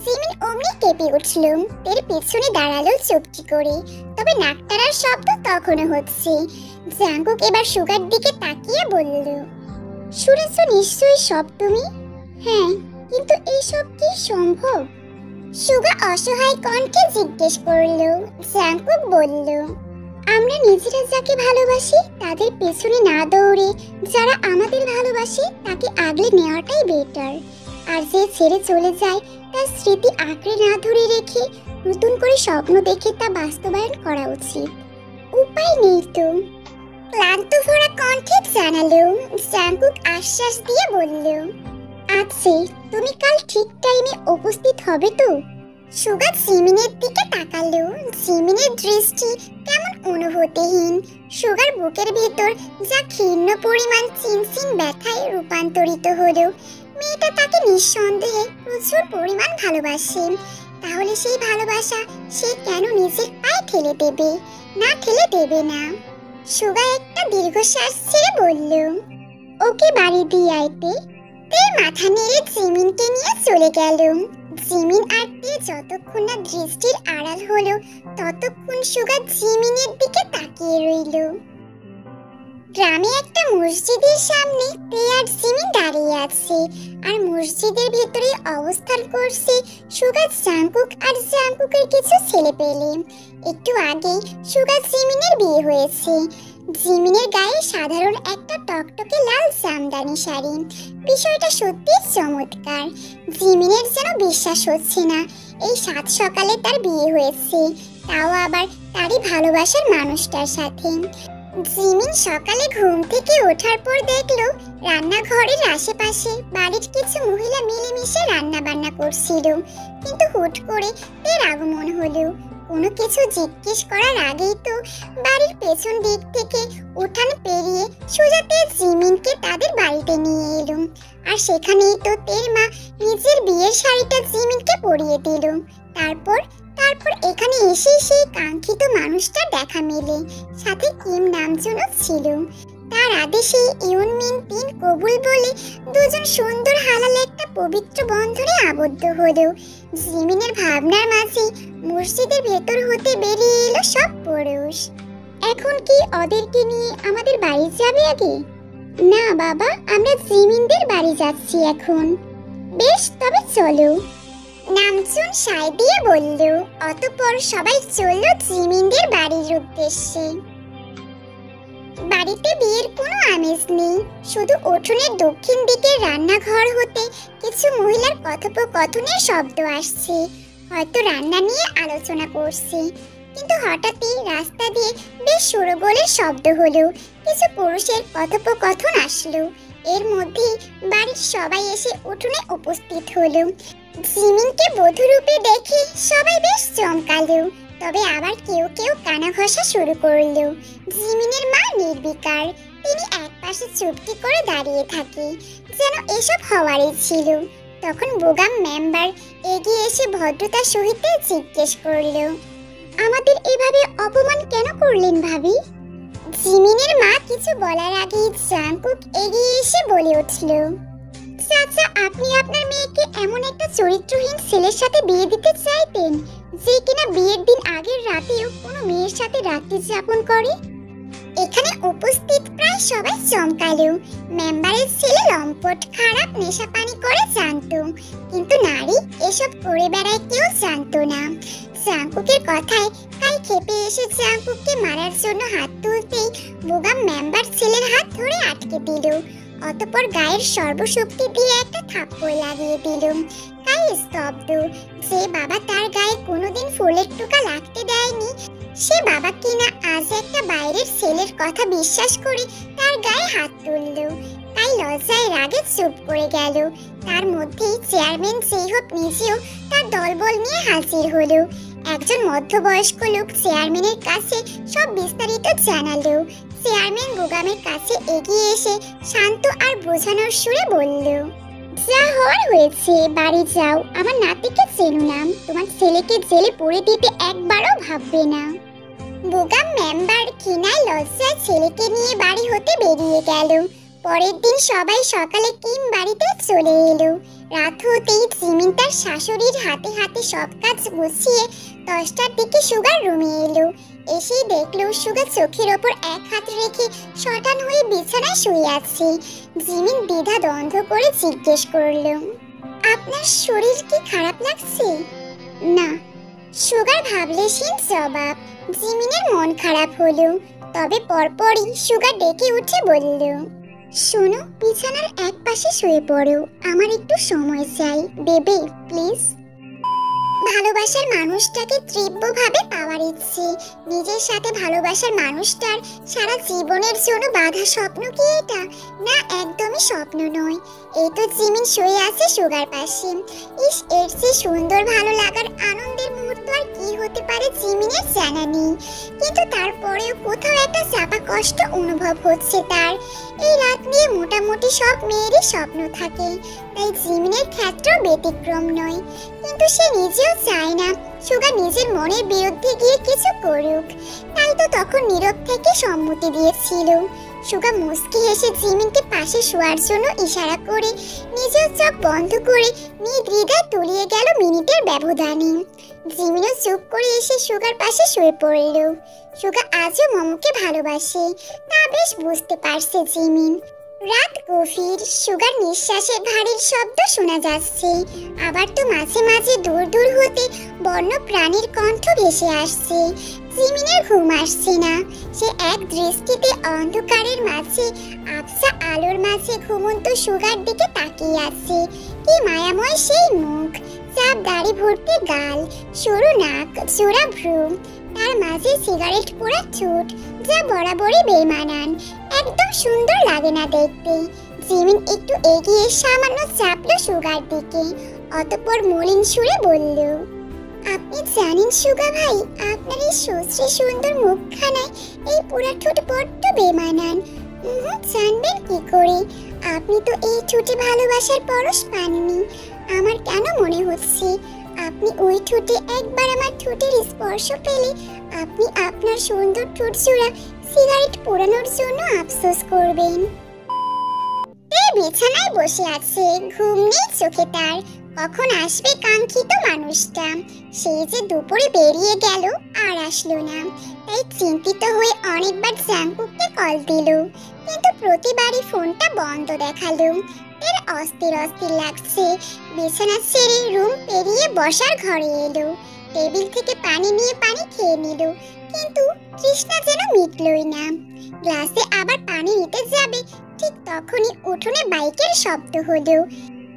জিমিন অমনি কেঁপে উঠল। তের পেছনে দাঁড়ালো চুপটি করে, তবে নাক টানার শব্দ তখনও হচ্ছে। জাঙ্কুক এবার সুগার দিকে তাকিয়ে বলল, শুনেছ নিশ্চয়ই সব তুমি? হ্যাঁ, কিন্তু এই সব কি সম্ভব? সুগা অসহায় কণ্ঠে জিজ্ঞেস করল। জাঙ্কুক বলল, আমরা নিজেরা যাকে ভালোবাসি তাদের পেছনে না দৌড়ে যারা আমাদের ভালোবাসে তাকে আগলে নেওয়াটাই বেটার। আর যে ছেড়ে চলে যায় তার স্মৃতি আঁকড়ে না ধরে রেখে নতুন করে স্বপ্ন দেখে তা বাস্তবায়ন করা উচিত। উপায় নেই তো। ক্লান্ত ভরা কণ্ঠে জানালো। জাঙ্কুক আশ্বাস দিয়ে বলল, আচ্ছা, তুমি কাল ঠিক টাইমে উপস্থিত হবে তো? সুগা জিমিনের দিকে তাকালো। জিমিনের দৃষ্টি কেমন অনুভূতিহীন। সুগার বুকের ভেতর যা ক্ষীণ পরিমাণ চিনচিন ব্যথায় রূপান্তরিত হলো। মেয়েটা তাকে নিঃসন্দেহে প্রচুর পরিমাণ ভালোবাসে। তাহলে সেই ভালোবাসা সে কেন নিজের পায়ে ঠেলে দেবে? না, ঠেলে দেবে না। সুগা একটা দীর্ঘশ্বাস ছেড়ে বলল, ওকে বাড়ি দিয়ে আইতে। তে মাথা নেড়ে জিমিনকে নিয়ে চলে গেল। জিমিন আর তে যতক্ষণ না দৃষ্টির আড়াল হলো ততক্ষণ সুগা জিমিনের দিকে তাকিয়ে রইল। গ্রামে একটা মসজিদের সামনে তে আর জিমিন দাঁড়িয়ে আছে, আর মসজিদের ভেতরে অবস্থান করছে সুগা, জাঙ্কুক আর জাঙ্কুকের কিছু ছেলে পেলে। একটু আগেই সুগা জিমিনের বিয়ে হয়েছে। জিমিনের গায়ে সাধারণ একটা টকটকে লাল জামদানি শাড়ি। বিষয়টা সত্যি চমৎকার। জিমিনের যেন বিশ্বাস হচ্ছে না এই সাত সকালে তার বিয়ে হয়েছে, তাও আবার তারই ভালোবাসার মানুষটার সাথে। জিমিন সকালে ঘুম থেকে ওঠার পর দেখলো রান্নাঘরের আশেপাশে বাড়ির কিছু মহিলা মিলেমিশে রান্না বান্না করছিল। কিন্তু হুট করে তের আগমন হলো। কোনো কিছু জিজ্ঞেস করার আগেই তো বাড়ির পেছন দিক থেকে উঠান পেরিয়ে সোজাতে জিমিনকে তাদের বাড়িতে নিয়ে এলো। আর সেখানেই তো তের মা নিজের বিয়ের শাড়িটা জিমিনকে পরিয়ে দিল। তারপর এখানে এসে সেই কাঙ্ক্ষিত মানুষটা দেখা মেলে। সাথে কিম নামজনও ছিল। তার আদেশে ইউনমিন তিন কবুল বলে দুজন সুন্দর হালাল একটা পবিত্র বন্ধনে আবদ্ধ হলো। জিমিনের ভাবনার মাঝে মসজিদের ভেতর হতে বেরিয়ে এলো সব পুরুষ। এখন কি ওদেরকে নিয়ে আমাদের বাড়ি যাবে আগে? না বাবা, আমরা জিমিনদের বাড়ি যাচ্ছি এখন। বেশ, তবে চলো। নামচুন সায় দিয়ে বলল। অতঃপর সবাই চলল জিমিনদের বাড়ির উদ্দেশ্যে। বাড়িতে বিয়ের কোনো আমেজ নেই। শুধু উঠোনের দক্ষিণ দিকের রান্নাঘর হতে কিছু মহিলার কথোপকথনের শব্দ আসছে। হয়তো রান্না নিয়ে আলোচনা করছে। কিন্তু হঠাৎই রাস্তা দিয়ে বেশ শোরগোলের শব্দ হলো। কিছু পুরুষের কথোপকথন আসলো। এর মধ্যেই বাড়ির সবাই এসে উঠোনে উপস্থিত হলো। জিমিনকে বধূরূপে দেখে সবাই বেশ চমকালো। তবে আবার কেউ কেউ কানা ঘষা শুরু করলো। জিমিনের মা নির্বিকার। তিনি একপাশে চুপটি করে দাঁড়িয়ে থাকে, যেন এসব হওয়ারই ছিল। তখন বোগাম মেম্বার এগিয়ে এসে ভদ্রতার সহিত জিজ্ঞেস করলো, আমাদের এভাবে অপমান কেন করলেন ভাবি? জিমিনের মা কিছু বলার আগেই জাংকুক এগিয়ে এসে বলে উঠল, চাচা, আপনি আপনার মেয়েকে এমন একটা চরিত্রহীন ছেলের সাথে বিয়ে দিতে চাইতেন, যে কিনা বিয়ের দিন আগের রাতেও কোনো মেয়ের সাথে রাত্রি যাপন করে? এখানে উপস্থিত প্রায় সবাই চমকালো। মেম্বারের ছেলে লম্পট, খারাপ নেশা পানি করে জানতো, কিন্তু নারী এসব করে বেড়ায় কেউ জানতো না। জাংকুকের কথায় কাই খেপে এসে জাংকুককে মারার জন্য হাত তুলতেই বোগাম মেম্বার ছেলের হাত ধরে আটকে দিল। অতঃপর গায়ের সর্বশক্তি দিয়ে একটা থাপ্পড় লাগিয়ে দিল। কাই স্তব্ধ। যে বাবা তার গায়ে কোনোদিন ফুলের টোকা লাগতে দেয়নি, সে বাবা কিনা আজ একটা বাইরের ছেলের কথা বিশ্বাস করে তার গায়ে হাত তুলল। তাই লজ্জায় রাগে চুপ করে গেল। তার মধ্যেই চেয়ারম্যান জেইহোপ নিজেও তার দলবল নিয়ে হাজির হলো। একজন মধ্যবয়স্ক লোক চেয়ারম্যানের কাছে সব বিস্তারিত জানালো। চেয়ারম্যান বোগামের কাছে এগিয়ে এসে শান্ত আর বোঝানোর সুরে বলল, যা হওয়ার হয়েছে, বাড়ি যাও। আমার নাতিকে চেনো না, তোমার ছেলেকে জেলে পুরে দিতে একবারও ভাববে না। বোগাম মেম্বার কিনায় লজ্জায় ছেলেকে নিয়ে বাড়ি হতে বেরিয়ে গেল। পরের দিন সবাই সকালে কিম বাড়িতে চলে এলো। রাত হতেই জিমিন তার শাশুড়ির হাতে হাতে সব কাজ গুছিয়ে 10টার দিকে সুগার রুমে এলো। এসেই দেখলো সুগার চোখের ওপর এক হাত রেখে শটান হয়ে বিছানায় শুয়ে আছে। জিমিন দ্বিধা দ্বন্দ্ব করে জিজ্ঞেস করলো, আপনার শরীর কি খারাপ লাগছে? না, সুগার ভাবলেশীন জবাব। জিমিনের মন খারাপ হলো। তবে পরপরই সুগার ডেকে উঠে বলল, শোনো, বিছানার এক পাশে শুয়ে পড়ো, আমার একটু সময় চাই, দেবে প্লিজ? ভালোবাসার মানুষটাকে তীব্রভাবে পাওয়ার ইচ্ছে, নিজের সাথে ভালোবাসার মানুষটার সারা জীবনের জন্য বাঁধা স্বপ্ন কি এটা? না, একদমই স্বপ্ন নয়। এই তো জিমিন শুয়ে আছে সুগার পাশে। ইস, এর চেয়ে সুন্দর ভালো লাগার আনন্দের মুহূর্ত আর কি হতে পারে জিমিনের জানা নেই। কিন্তু তারপরেও কোথাও একটা চাপা কষ্ট অনুভব হচ্ছে তার। এই রাত নিয়ে মোটামুটি সব মেয়েরই স্বপ্ন থাকে, তাই জিমিনের ক্ষেত্রেও ব্যতিক্রম নয়। কিন্তু সে নিজেও চায় না সুগার নিজের মনের বিরুদ্ধে গিয়ে কিছু করুক, তাই তো তখন নীরব থেকে সম্মতি দিয়েছিল। সুগা মুচকি হেসে জিমিনকে পাশে শোয়ার জন্য ইশারা করে নিজের চোখ বন্ধ করে নির্দ্বিধায় তলিয়ে গেল মিনিটের ব্যবধানে। জিমিনও চুপ করে এসে সুগার পাশে শুয়ে পড়ল। সুগা আজও মমকে ভালোবাসে, তা বেশ বুঝতে পারছে জিমিন। রাত গভীর, সুগার নিঃশ্বাসের ভারীর শব্দ শোনা যাচ্ছে। আবার তো মাঝে মাঝে দূর দূর হতে বন্য প্রাণীর কণ্ঠ ভেসে আসছে। জিমিনের ঘুম আসছে না। সে এক দৃষ্টিতে অন্ধকারের মাঝে আবছা আলোর মাঝে ঘুমন্ত সুগার দিকে তাকিয়ে আছে। কি মায়াময় সেই মুখ, চাপ দাড়ি ভর্তি গাল, সরু নাক, জোড়া ভ্রু, তার মাঝে সিগারেট পোড়া ঠোঁট, যা বরাবরই বেমানান, একদম সুন্দর লাগে না দেখতে। জিমিন একটু এগিয়ে সামান্য চাপলো সুগার দিকে, অতঃপর মলিন সুরে বলল, আপনি জানেন সুগা ভাই, আপনার এই সুশ্রী সুন্দর মুখখানায় এই পোড়া ঠোঁট বড্ড বেমানান। জানবেন কি করে? আপনি তো এই ঠোঁটে ভালোবাসার পরশ পাননি। আমার কেন মনে হচ্ছে আপনি ওই ঠোঁটে একবার আমার ঠোঁটের স্পর্শ পেলে আপনি আপনার সুন্দর ঠোঁট জোড়া সিগারেট পোড়ানোর জন্য আফসোস করবেন। বিছানায় বসে আছে, ঘুম নেই চোখে তার। কখন আসবে কাঙ্ক্ষিত মানুষটা? সে যে দুপুরে বেরিয়ে গেল, আর আসলো না। তাই চিন্তিত হয়ে অনেকবার জাংকুককে কল দিল, কিন্তু প্রতিবারই ফোনটা বন্ধ দেখালো। তের অস্থির অস্থির লাগছে। বিছানা ছেড়ে রুম পেরিয়ে বসার ঘরে এলো। টেবিল থেকে পানি নিয়ে পানি খেয়ে নিল, কিন্তু তৃষ্ণা যেন মিটলই না। গ্লাসে আবার পানি নিতে যাবে, ঠিক তখনই উঠোনে বাইকের শব্দ হলো।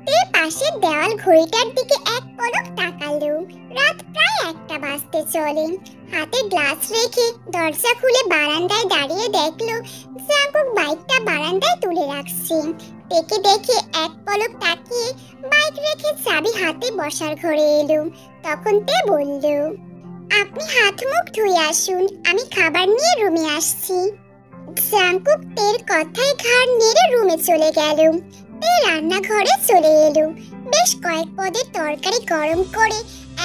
তে পাশের দেওয়াল ঘড়িটার দিকে এক পলক তাকালো। রাত প্রায় 1টা বাজতে চলে। হাতে গ্লাস রেখে দরজা খুলে বারান্দায় দাঁড়িয়ে দেখলো জাঙ্কুক বাইকটা বারান্দায় তুলে রাখছে। দেখে দেখে এক পলক তাকিয়ে বাইক রেখে চাবি হাতে বসার ঘরে এলো। তখন তে বলল, আপনি হাত মুখ ধুয়ে আসুন, আমি খাবার নিয়ে রুমে আসছি। জাঙ্কুক তের কথায় ঘাড় নেড়ে রুমে চলে গেল। তে রান্নাঘরে চলে এলো। বেশ কয়েক পদের তরকারি গরম করে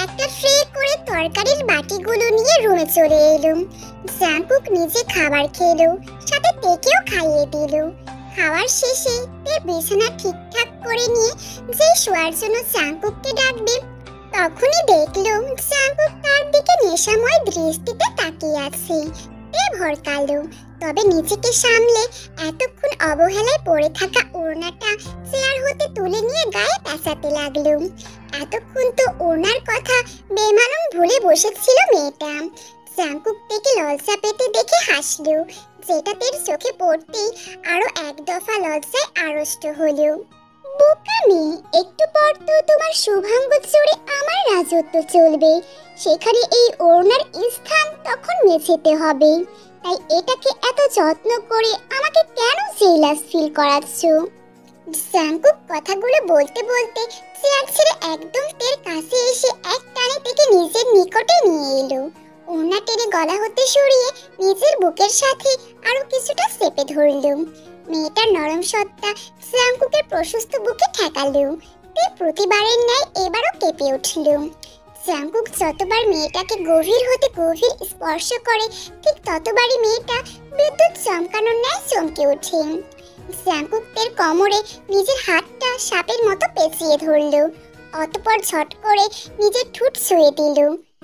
একটা ট্রে করে তরকারির বাটিগুলো নিয়ে রুমে চলে এলো। জাঙ্কুক নিজে খাবার খেলো, সাথে তেকেও খাইয়ে দিল। খাওয়ার শেষে তে বিছানা ঠিকঠাক করে নিয়ে যে শোয়ার জন্য জাঙ্কুককে ডাকবে, তখনই দেখলো জাঙ্কুক তার দিকে নেশাময় দৃষ্টিতে তাকিয়ে আছে। তে ভরকালো, তবে নিজেকে সামলে এতক্ষণ অবহেলায় পড়ে থাকা ওড়নাটা চেয়ার হতে তুলে নিয়ে গায়ে পেঁচাতে লাগলো। এতক্ষণ তো ওড়নার কথা বেমালুম ভুলে বসেছিল মেয়েটা। জাঙ্কুক থেকে লজ্জা পেতে দেখে হাসলো, যেটা তের চোখে পড়তেই আরো এক দফা লজ্জায় আড়ষ্ট হলো। বোকা মেয়ে, একটু পর তো তোমার শুভাঙ্গ জুড়ে আমার রাজত্ব চলবে, সেখানে এই ওড়নার স্থান তখন মেঝেতে হবে। তাই এটাকে এত যত্ন করে আমাকে কেন জেলাস ফিল করাচ্ছ? জাঙ্কুক কথাগুলো বলতে বলতে চেয়ার ছেড়ে একদম তের কাছে এসে এক টানে থেকে নিজের নিকটে নিয়ে এলো। ওড়না টেনে গলা হতে সরিয়ে নিজের বুকের সাথে আরো কিছুটা চেপে ধরল। মেয়েটার নরম সত্তা জাঙ্কুকের প্রশস্ত বুকে ঠেকালো। তে প্রতিবারের ন্যায় এবারও কেঁপে উঠল। জাঙ্কুক যতবার মেয়েটাকে গভীর হতে গভীর স্পর্শ করে, ঠিক ততবারই মেয়েটা বিদ্যুৎ চমকানোর ন্যায় চমকে ওঠে। জাঙ্কুক তের কোমরে নিজের হাতটা সাপের মতো পেঁচিয়ে ধরল, অতঃপর ঝট করে নিজের ঠোঁট ছুঁয়ে দিল।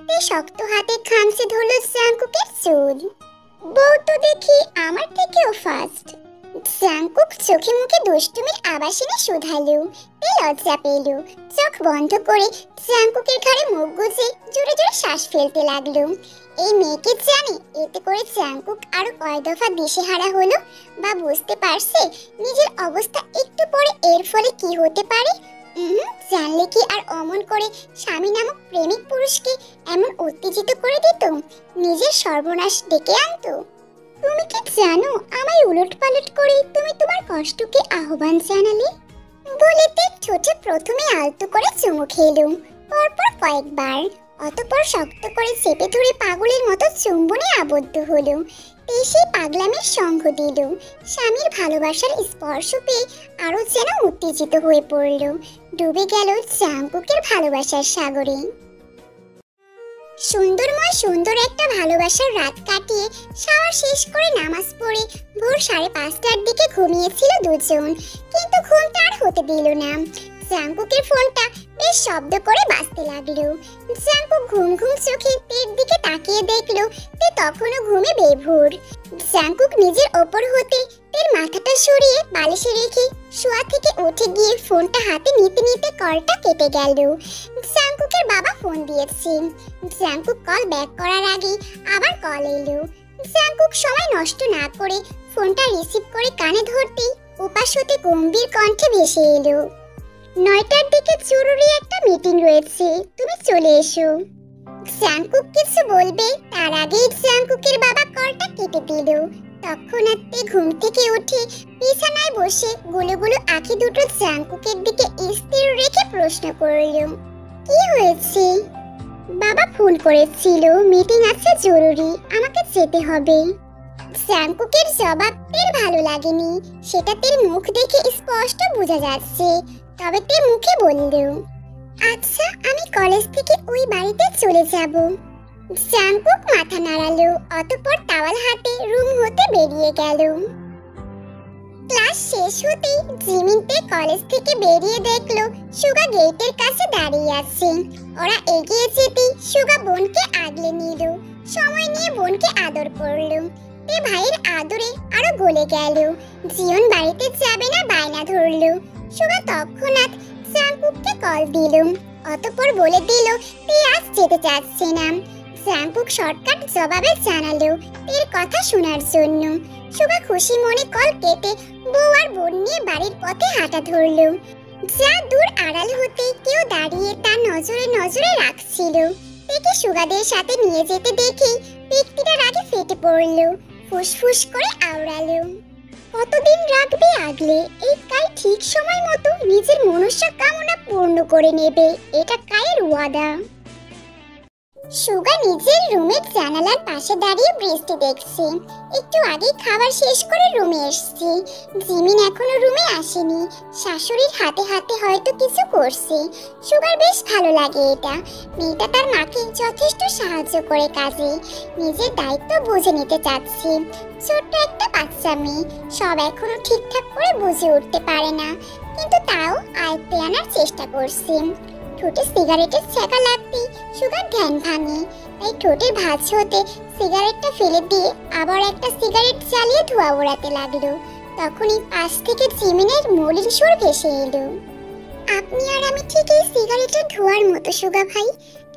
তে শক্ত হাতে খামচে ধরল জাঙ্কুকের চুল। বউ তো দেখি আমার থেকেও ফাস্ট। জাঙ্কুক চোখে মুখে দুষ্টুমির আবাসিনে শুধালো। তে লজ্জা পেল, চোখ বন্ধ করে জাঙ্কুকের ঘাড়ে মুখ গুজে জোরে জোরে শ্বাস ফেলতে লাগলো। এই মেয়েকে জানে এতে করে জাঙ্কুক আরো কয় দফা দিশেহারা হলো, বা বুঝতে পারছে নিজের অবস্থা একটু পরে এর ফলে কি হতে পারে। জানলে কি আর অমন করে স্বামী নামক প্রেমিক পুরুষকে এমন উত্তেজিত করে দিত, নিজের সর্বনাশ ডেকে আনতো। তুমি কি জানো আমায় উলটপালট করে তুমি তোমার কষ্টকে আহ্বান জানালে? বলে তের ঠোঁটে প্রথমে আলতো করে চুমু খেলুম, পরপর কয়েকবার, অতঃপর শক্ত করে চেপে ধরে পাগলের মতো চুম্বনে আবদ্ধ হলো। সেই পাগলামের সঙ্গ দিল। স্বামীর ভালোবাসার স্পর্শ পেয়ে আরো যেন উত্তেজিত হয়ে পড়ল, ডুবে গেল জাঙ্কুকের ভালোবাসার সাগরে। সুন্দরময় সুন্দর একটা ভালোবাসার রাত কাটিয়ে শাওয়ার শেষ করে নামাজ পড়ে ভোর 5:30টার দিকে ঘুমিয়েছিল দুজন, কিন্তু ঘুমটা আর হতে দিল না। জাঙ্কুকের ফোনটা বেশ শব্দ করে বাজতে লাগলো। জাঙ্কুক ঘুম ঘুম চোখে তের দিকে তাকিয়ে দেখলো তে তখনও ঘুমে বেভোর। জাঙ্কুক নিজের ওপর হতে তের মাথাটা সরিয়ে বালিশে রেখে শোয়া থেকে উঠে গিয়ে ফোনটা হাতে নিতে নিতে কলটা কেটে গেল। জাঙ্কুকের বাবা ফোন দিয়েছেন। জাঙ্কুক কল ব্যাক করার আগে আবার কল এলো। জাঙ্কুক সময় নষ্ট না করে ফোনটা রিসিভ করে কানে ধরতেই ওপাশ হতে গম্ভীর কণ্ঠে ভেসে এলো, 9টার দিকে জরুরি একটা মিটিং রয়েছে, তুমি চলে এসো। জাঙ্কুক কিছু বলবে তার আগেই জাঙ্কুকের বাবা কলটা কেটে দিল। তৎক্ষণাৎ ঘুম থেকে উঠে বিছানায় বসে গুলো আঁখি দুটো জাঙ্কুকের দিকে স্থির রেখে প্রশ্ন করল, কি হয়েছে? বাবা ফোন করেছিল, মিটিং আছে জরুরি, আমাকে যেতে হবে। জাঙ্কুকের জবাব তের ভালো লাগেনি, সেটা তের মুখ দেখে স্পষ্ট বোঝা যাচ্ছে। তবে তে মুখে বলল, আচ্ছা আমি কলেজ থেকে ওই বাড়িতে চলে যাব। জাঙ্কুক মাথা নাড়ালো, অতঃপর টাওয়াল হাতে রুম হতে বেরিয়ে গেল। ক্লাস শেষ হতেই জিমিন তে কলেজ থেকে বেরিয়ে দেখলো সুগা গেটের কাছে দাঁড়িয়ে আছে। ওরা এগিয়ে যেতেই সুগা বোনকে আগলে নিল, সময় নিয়ে বোনকে আদর করলো। তে ভাইয়ের আদরে আরো গলে গেল। জিয়ন বাড়িতে যাবে না বায়না ধরলো। সুগা তৎক্ষণাৎ জাংকুককে কল দিল। অতঃপর বলে দিল তে আজ যেতে চাচ্ছে না। জাংকুক শর্টকাট জবাবে জানালো তের কথা শোনার জন্য। সুগা খুশি মনে কল কেটে বউ আর বোন নিয়ে বাড়ির পথে হাঁটা ধরল। যা দূর আড়াল হতে কেউ দাঁড়িয়ে তার নজরে নজরে রাখছিল। তেকে সুগাদের সাথে নিয়ে যেতে দেখেই ব্যক্তিটা রাগে ফেটে পড়ল, ফুসফুস করে আওড়ালো, কতদিন রাখবে আগলে? এই কাই ঠিক সময় মতো নিজের মনস্কামনা পূর্ণ করে নেবে, এটা কায়ের ওয়াদা। সুগা নিজের রুমের জানালার পাশে দাঁড়িয়ে বৃষ্টি দেখছে। একটু আগে খাবার শেষ করে রুমে এসেছে। জিমিন এখনো রুমে আসেনি, শাশুড়ির হাতে হাতে হয়তো কিছু করছে। সুগার বেশ ভালো লাগে এটা। মেয়েটা তার মাকে যথেষ্ট সাহায্য করে কাজে, নিজের দায়িত্ব বুঝে নিতে চাচ্ছে। ছোট্ট একটা বাচ্চা মেয়ে, সব এখনো ঠিকঠাক করে বুঝে উঠতে পারে না, কিন্তু তাও আয়ত্তে আনার চেষ্টা করছে। ঠোঁটে সিগারেটের ছ্যাঁকা লাগতেই সুগার ধ্যান ভাঙে, তাই ঠোঁটের ভাঁজ হতে সিগারেটটা ফেলে দিয়ে আবার একটা সিগারেট জ্বালিয়ে ধোঁয়া ওড়াতে লাগলো। তখনই পাশ থেকে জিমিনের মলিন সুর ভেসে এলো, আপনি আর আমি ঠিক এই সিগারেটের ধোঁয়ার মতো সুগা ভাই।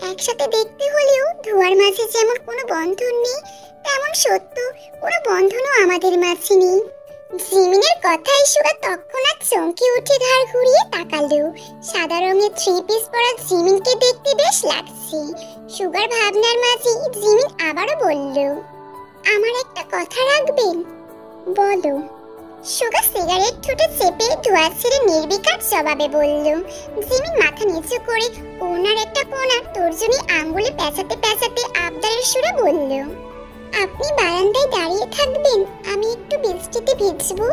একসাথে দেখতে হলেও ধোঁয়ার মাঝে যেমন কোনো বন্ধন নেই, তেমন সত্য কোনো বন্ধনও আমাদের মাঝে নেই। জিমিনের কথায় সুগা তৎক্ষণাৎ চমকে উঠে ঘাড় ঘুরিয়ে তাকালো। সাদা রঙের থ্রি পিস পরা জিমিনকে দেখতে বেশ লাগছে। সুগার ভাবনার মাঝে জিমিন আবারও বলল, আমার একটা কথা রাখবেন? বলো। সুগা সিগারেট ঠোঁটে চেপে ধোঁয়া ছেড়ে নির্বিকার জবাবে বলল। জিমিন মাথা নিচু করে ওনার একটা কোণা তর্জনী আঙ্গুলে পেঁচাতে পেঁচাতে আবদারের সুরে বলল, আপনি বারান্দায় দাঁড়িয়ে থাকবেন, আমি একটু বৃষ্টিতে ভিজবো।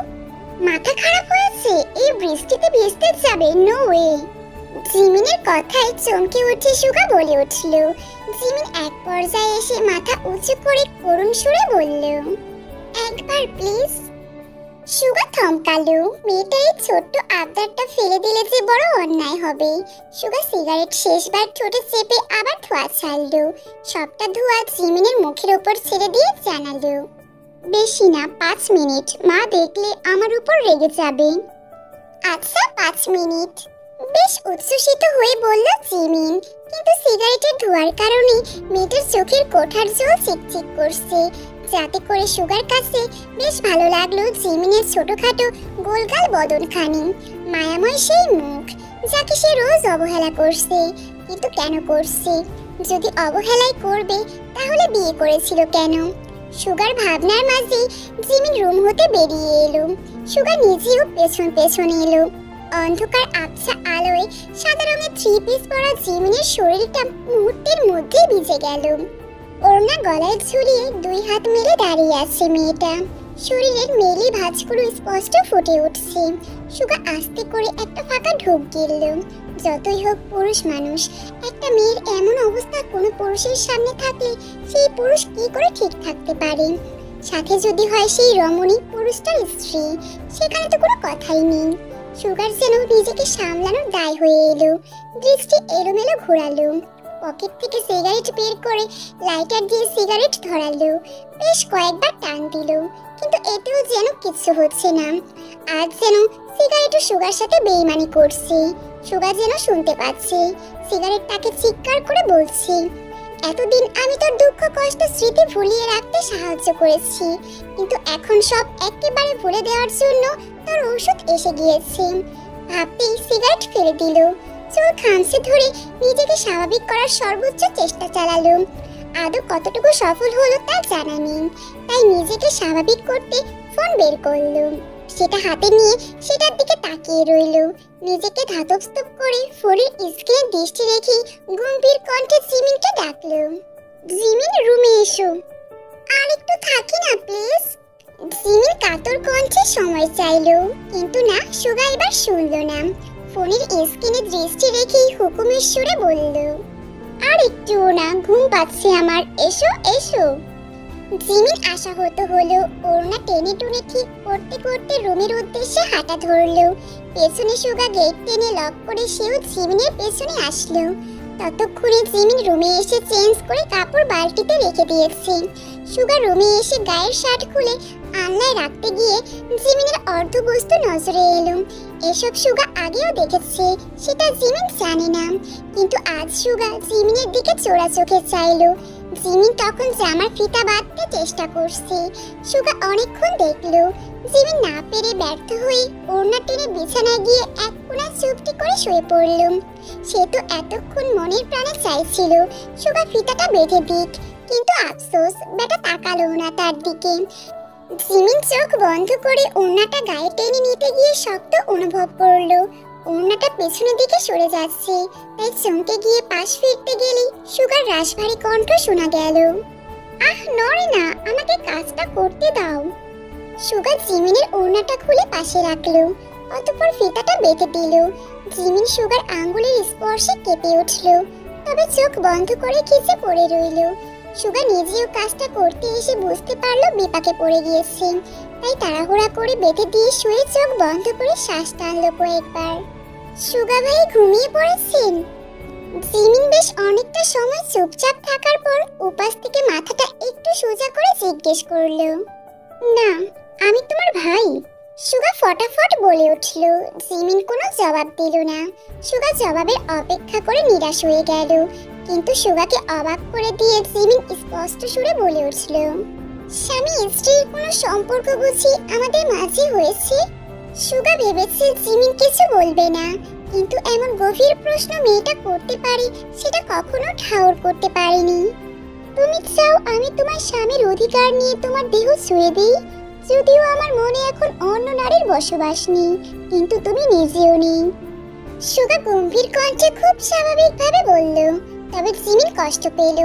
মাথা খারাপ হয়েছে? এই বৃষ্টিতে ভিজতে যাবে? No way. জিমিনের কথায় চমকে উঠে সুগা বলে উঠল। জিমিন এক পর্যায়ে এসে মাথা উঁচু করে করুণ সুরে বলল, একবার প্লিজ। সুগা থমকালো। মেয়েটা এই ছোট্ট আবদারটা ফেলে দিলে যে বড় অন্যায় হবে। সুগা সিগারেট শেষবার ঠোঁটে চেপে আবার ধোঁয়া ছাড়লো। সবটা ধোঁয়া জিমিনের মুখের উপর ছেড়ে দিয়ে জানালো, বেশি না, 5 মিনিট। মা দেখলে আমার উপর রেগে যাবে। আচ্ছা 5 মিনিট, বেশ উচ্ছ্বসিত হয়ে বলল জিমিন। কিন্তু সিগারেটের ধোঁয়ার কারণে মেয়েটার চোখের কোঠার জল চিকচিক করছে, যাতে করে সুগার কাছে বেশ ভালো লাগলো জিমিনের ছোটখাটো গোলগাল বদনখানি, মায়াময় সেই মুখ, যাকে সে রোজ অবহেলা করছে। কিন্তু কেন করছে? যদি অবহেলাই করবে তাহলে বিয়ে করেছিল কেন? সুগার ভাবনার মাঝে জিমিন রুম হতে বেরিয়ে এলো। সুগার নিজেও পেছন পেছন এলো। অন্ধকার আবছা আলোয় সাদা রঙের থ্রি পিস পরা জিমিনের শরীরটা মুহূর্তের মধ্যে ভিজে গেল। ওড়না গলায় ঝুলিয়ে দুই হাত মেলে দাঁড়িয়ে আছে মেয়েটা। শরীরের মেলি ভাঁজগুলো স্পষ্ট ফুটে উঠছে। সুগা আস্তে করে একটা ফাঁকা ঢোক গিলল। যতই হোক পুরুষ মানুষ, একটা মেয়ের এমন অবস্থা কোনো পুরুষের সামনে থাকলে সেই পুরুষ কি করে ঠিক থাকতে পারে? সাথে যদি হয় সেই রমণী পুরুষটার স্ত্রী, সেখানে তো কোনো কথাই নেই। সুগার যেন নিজেকে সামলানোর দায় হয়ে এলো। দৃষ্টি এলোমেলো ঘোরালো। পকেট থেকে সিগারেট বের করে লাইটার দিয়ে সিগারেট ধরালো। বেশ কয়েকবার টান দিল, কিন্তু এতেও যেন কিছু হচ্ছে না। আজ যেন সিগারেটও সুগার সাথে বেইমানি করছে। সুগা যেন শুনতে পাচ্ছে। সিগারেট তাকে চিৎকার করে বলছে, এতদিন আমি তোর দুঃখ কষ্ট স্মৃতি ভুলিয়ে রাখতে সাহায্য করেছি, কিন্তু এখন সব একেবারে ভুলে দেওয়ার জন্য তোর ঔষধ এসে গিয়েছে। ভাবতেই সিগারেট ফেলে দিল। চোখ খামচে ধরে নিজেকে স্বাভাবিক করার সর্বোচ্চ চেষ্টা চালালো। আদৌ কতটুকু সফল হলো তা জানা নেই, তাই নিজেকে স্বাভাবিক করতে ফোন বের করলো। সেটা হাতে নিয়ে সেটার দিকে তাকিয়ে রইল। নিজেকে ধাতস্থ করে ফোনের স্ক্রিনে দৃষ্টি রেখে গম্ভীর কণ্ঠে জিমিনকে ডাকলো, জিমিন রুমে এসো। আর একটু থাকি না প্লিজ। জিমিন কাতর কণ্ঠে সময় চাইলো, কিন্তু না, সুগা এবার শুনলো না। ফোনের স্ক্রিনে দৃষ্টি রেখেই হুকুমের সুরে বলল, আর একটুও না, ঘুম পাচ্ছে আমার, এসো এসো। জিমিন আশাহত হলো। ওড়না টেনে টুনে ঠিক করতে করতে রুমের উদ্দেশ্যে হাঁটা ধরলো। পেছনে সুগা গেট টেনে লক করে সেও জিমিনের পেছনে আসলো। ততক্ষণে জিমিন রুমে এসে চেঞ্জ করে কাপড় বালতিতে রেখে দিয়েছে। সুগা রুমে এসে গায়ের শার্ট খুলে আলনায় রাখতে গিয়ে জিমিনের অর্ধবস্তু নজরে এলো। এসব সুগা আগেও দেখেছে, সেটা জিমিন জানে না, কিন্তু আজ সুগা জিমিনের দিকে চোরা চোখে চাইলো। জিমিন তখন জামার ফিতা বাঁধতে চেষ্টা করছে। সুগা অনেকক্ষণ দেখলো, জিমিন না পেরে ব্যর্থ হয়ে ওড়না টেনে বিছানায় গিয়ে এক কোণায় চুপটি করে শুয়ে পড়ল। সে তো এতক্ষণ মনের প্রাণে চাইছিল সুগা ফিতাটা বেঁধে দিক, কিন্তু আফসোস বেটা তাকালো না তার দিকে। জিমিন চোখ বন্ধ করে ওড়নাটা গায়ে টেনে নিতে গিয়ে শক্ত অনুভব করলো ওড়নাটা পেছনের দিকে সরে যাচ্ছে। তাই চমকে গিয়ে পাশ ফিরতে গেলেই সুগার রাশভারী কণ্ঠ শোনা গেল, আহ নড়ে না, আমাকে কাজটা করতে দাও। সুগা জিমিনের ওড়নাটা খুলে পাশে রাখলো, অতঃপর ফিতাটা বেঁধে দিল। জিমিন সুগার আঙ্গুলের স্পর্শে কেঁপে উঠল, তবে চোখ বন্ধ করে খিচে পড়ে রইল। সুগা নিজেও কাজটা করতে এসে বুঝতে পারলো বিপাকে পড়ে গিয়েছে, তাই তাড়াহুড়া করে বেঁধে দিয়ে শুয়ে চোখ বন্ধ করে শ্বাস টানলো কয়েকবার। সুগা ভাই ঘুমিয়ে পড়েছেন? জিমিন বেশ অনেকটা সময় চুপচাপ থাকার পর উপাস থেকে মাথাটা একটু সোজা করে জিজ্ঞেস করলো, না, আমি তোমার ভাই। সুগা ফটাফট বলে উঠল। জিমিন কোনো জবাব দিল না। সুগা জবাবের অপেক্ষা করে নিরাশ হয়ে গেল, কিন্তু সুগাকে অবাক করে দিয়ে জিমিন স্পষ্ট সুরে বলে উঠল, স্বামী স্ত্রীর কোনো সম্পর্ক বুঝি আমাদের মাঝে হয়েছে? সুগা ভেবেছে জিমিন কিছু বলবে না, কিন্তু এমন গভীর প্রশ্ন মেয়েটা করতে পারে সেটা কখনো ঠাউর করতে পারেনি। তুমি চাও আমি তোমার স্বামীর অধিকার নিয়ে তোমার দেহ ছুঁয়ে দিই? যদিও আমার মনে এখন অন্য নারীর বসবাস নেই, কিন্তু তুমি নিজেও নেই। সুগা গম্ভীর কণ্ঠে খুব স্বাভাবিকভাবে বলল। তবে জিমিন কষ্ট পেল,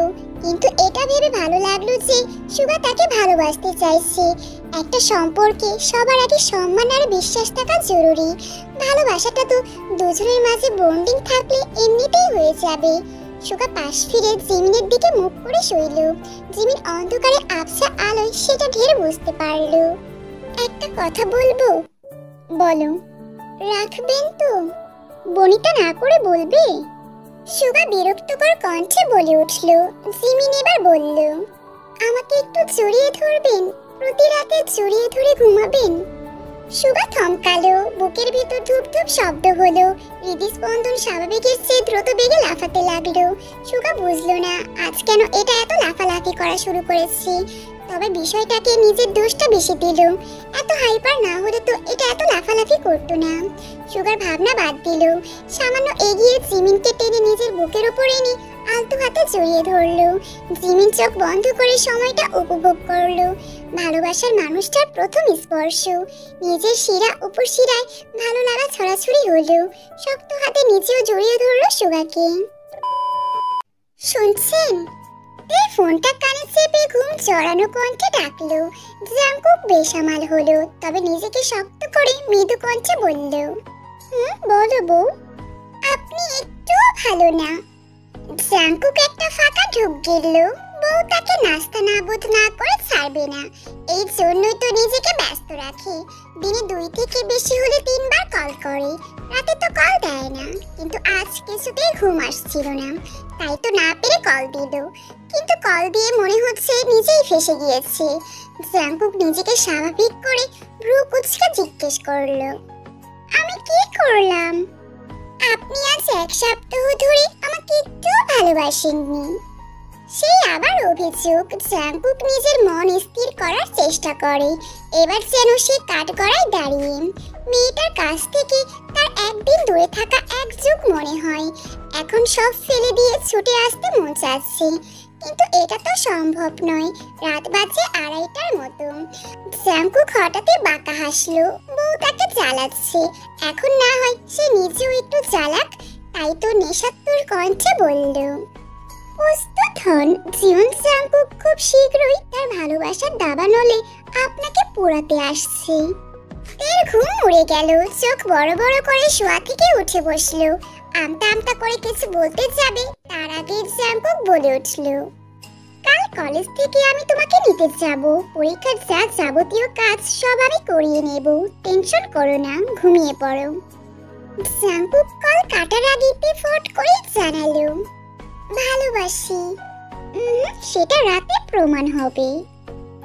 কিন্তু এটা ভেবে ভালো লাগলো যে সুগা তাকে ভালোবাসতে চাইছে। একটা সম্পর্কে সবার আগে সম্মান আর বিশ্বাস থাকা জরুরি। ভালোবাসাটা তো দুজনের মাঝে বন্ডিং থাকলে এমনিতেই হয়ে যাবে। সুগা পাশ ফিরে জিমিনের দিকে মুখ করে শুইল। জিমিন অন্ধকারে আবছা আলোয় সেটা ঢের বুঝতে পারল। একটা কথা বলবো? বলো। রাখবেন তো? বনিতা না করে বলবে? সুগা বিরক্তকর কণ্ঠে বলে উঠল। জিমিন এবার বলল, আমাকে একটু জড়িয়ে ধরবেন? প্রতি রাতে জড়িয়ে ধরে ঘুমাবেন? সুগা থমকালো, বুকের ভিতর ধুপ ধুপ শব্দ হলো। হৃদস্পন্দন স্বাভাবিকের চেয়ে দ্রুত বেগে লাফাতে লাগলো। সুগা বুঝলো না আজ কেন এটা এত লাফালাফি করা শুরু করেছে। তবে বিষয়টাকে নিজের দোষটা বেশি দিল। এত হাইপার না হলে তো এটা এত লাফালাফি করতো না। সুগার ভাবনা বাদ দিল। সামান্য এগিয়ে জিমিনকে টেনে নিজের বুকের উপর এনে আলতো হাতে জড়িয়ে ধরলো। জিমিন চোখ বন্ধ করে সময়টা উপভোগ করলো। ভালোবাসার মানুষটার প্রথম স্পর্শ। নিজের শিরা উপর শিরায় ভালো লাগা ছড়াছড়ি হলো। শক্ত হাতে নিচেও জড়িয়ে ধরলো সুগাকে। শুনছেন? এই ফোনটা কানে চেপে ঘুম জড়ানো কণ্ঠে ডাকলো। জাংকুক বেসামাল হলো, তবে নিজেকে শক্ত করে মৃদু কণ্ঠে বলল, বলো বউ। আপনি একটু ভালো না। জাংকুক একটা ফাঁকা ঢুক গেল। বউ তাকে নাস্তা নাবুদ না করে ছাড়বে না, এই জন্যই তো নিজেকে ব্যস্ত রাখে। দিনে 2 থেকে বেশি হলে 3 বার কল করে, রাতে তো কল দেয় না। কিন্তু আজ কিছুতেই ঘুম আসছিল না, তাই তো না পেরে কল দিল। কিন্তু কল দিয়ে মনে হচ্ছে নিজেই ফেসে গিয়েছে। জাংকুক নিজেকে স্বাভাবিক করে ভ্রু কুঁচকে জিজ্ঞেস করলো, আমি কি করলাম? আপনি আজ 1 সপ্তাহ ধরে আমাকে একটু ভালোবাসেননি। সেই আবার অভিযোগ। জাংকুক নিজের মন স্থির করার চেষ্টা করে। এবার যেন সে কাঠগড়ায় দাঁড়িয়ে। মেয়েটার কাছ থেকে তার একদিন দূরে থাকা এক যুগ মনে হয়। এখন সব ফেলে দিয়ে ছুটে আসতে মন চাচ্ছে, কিন্তু এটা তো সম্ভব নয়। রাত বাজে 2:30টার মতো। জাংকুক হঠাৎই বাঁকা হাসলো। বউ তাকে জ্বালাচ্ছে, এখন না হয় সে নিজেও একটু জ্বালাক। তাই তো নেশাত্মক কণ্ঠে বলল, প্রস্তুত হন জীবন। জাংকুক খুব শীঘ্রই তার ভালোবাসার দাবানলে আপনাকে পোড়াতে আসছে। এর ঘুম উড়ে গেল। চোখ বড় বড় করে শোয়া থেকে উঠে বসলো। আমতা আমতা করে কিছু বলতে যাবে, তার আগে জাংকুক বলে উঠল, কাল কলেজ থেকে আমি তোমাকে নিতে যাব। পরীক্ষার যা যাবতীয় কাজ সব আমি করিয়ে নেব, টেনশন করো না, ঘুমিয়ে পড়ো। জাংকুক কল কাটার আগেতে ফট করে জানালো, ভালোবাসি। সেটা রাতে প্রমাণ হবে।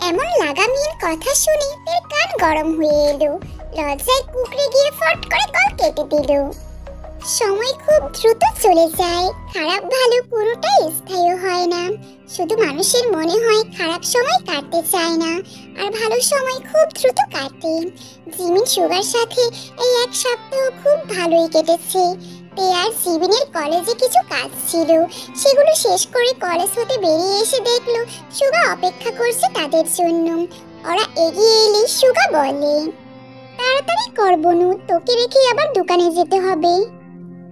এমন লাগামহীন কথা শুনে তের কান গরম হয়ে এলো। লজ্জায় কুকড়ে গিয়ে ফট করে কল কেটে দিল। সময় খুব দ্রুত চলে যায়। খারাপ ভালো কোনোটাই স্থায়ী হয় না। শুধু মানুষের মনে হয় খারাপ সময় কাটতে চায় না, আর ভালো সময় খুব দ্রুত কাটে। জিমিন সুগার সাথে এই এক সপ্তাহ খুব ভালোই কেটেছে। তে আর জিমিনের কলেজে কিছু কাজ ছিল, সেগুলো শেষ করে কলেজ হতে বেরিয়ে এসে দেখলো সুগা অপেক্ষা করছে তাদের জন্য। ওরা এগিয়ে এলে সুগা বলে, তাড়াতাড়ি কর বনু, তোকে রেখে আবার দোকানে যেতে হবে।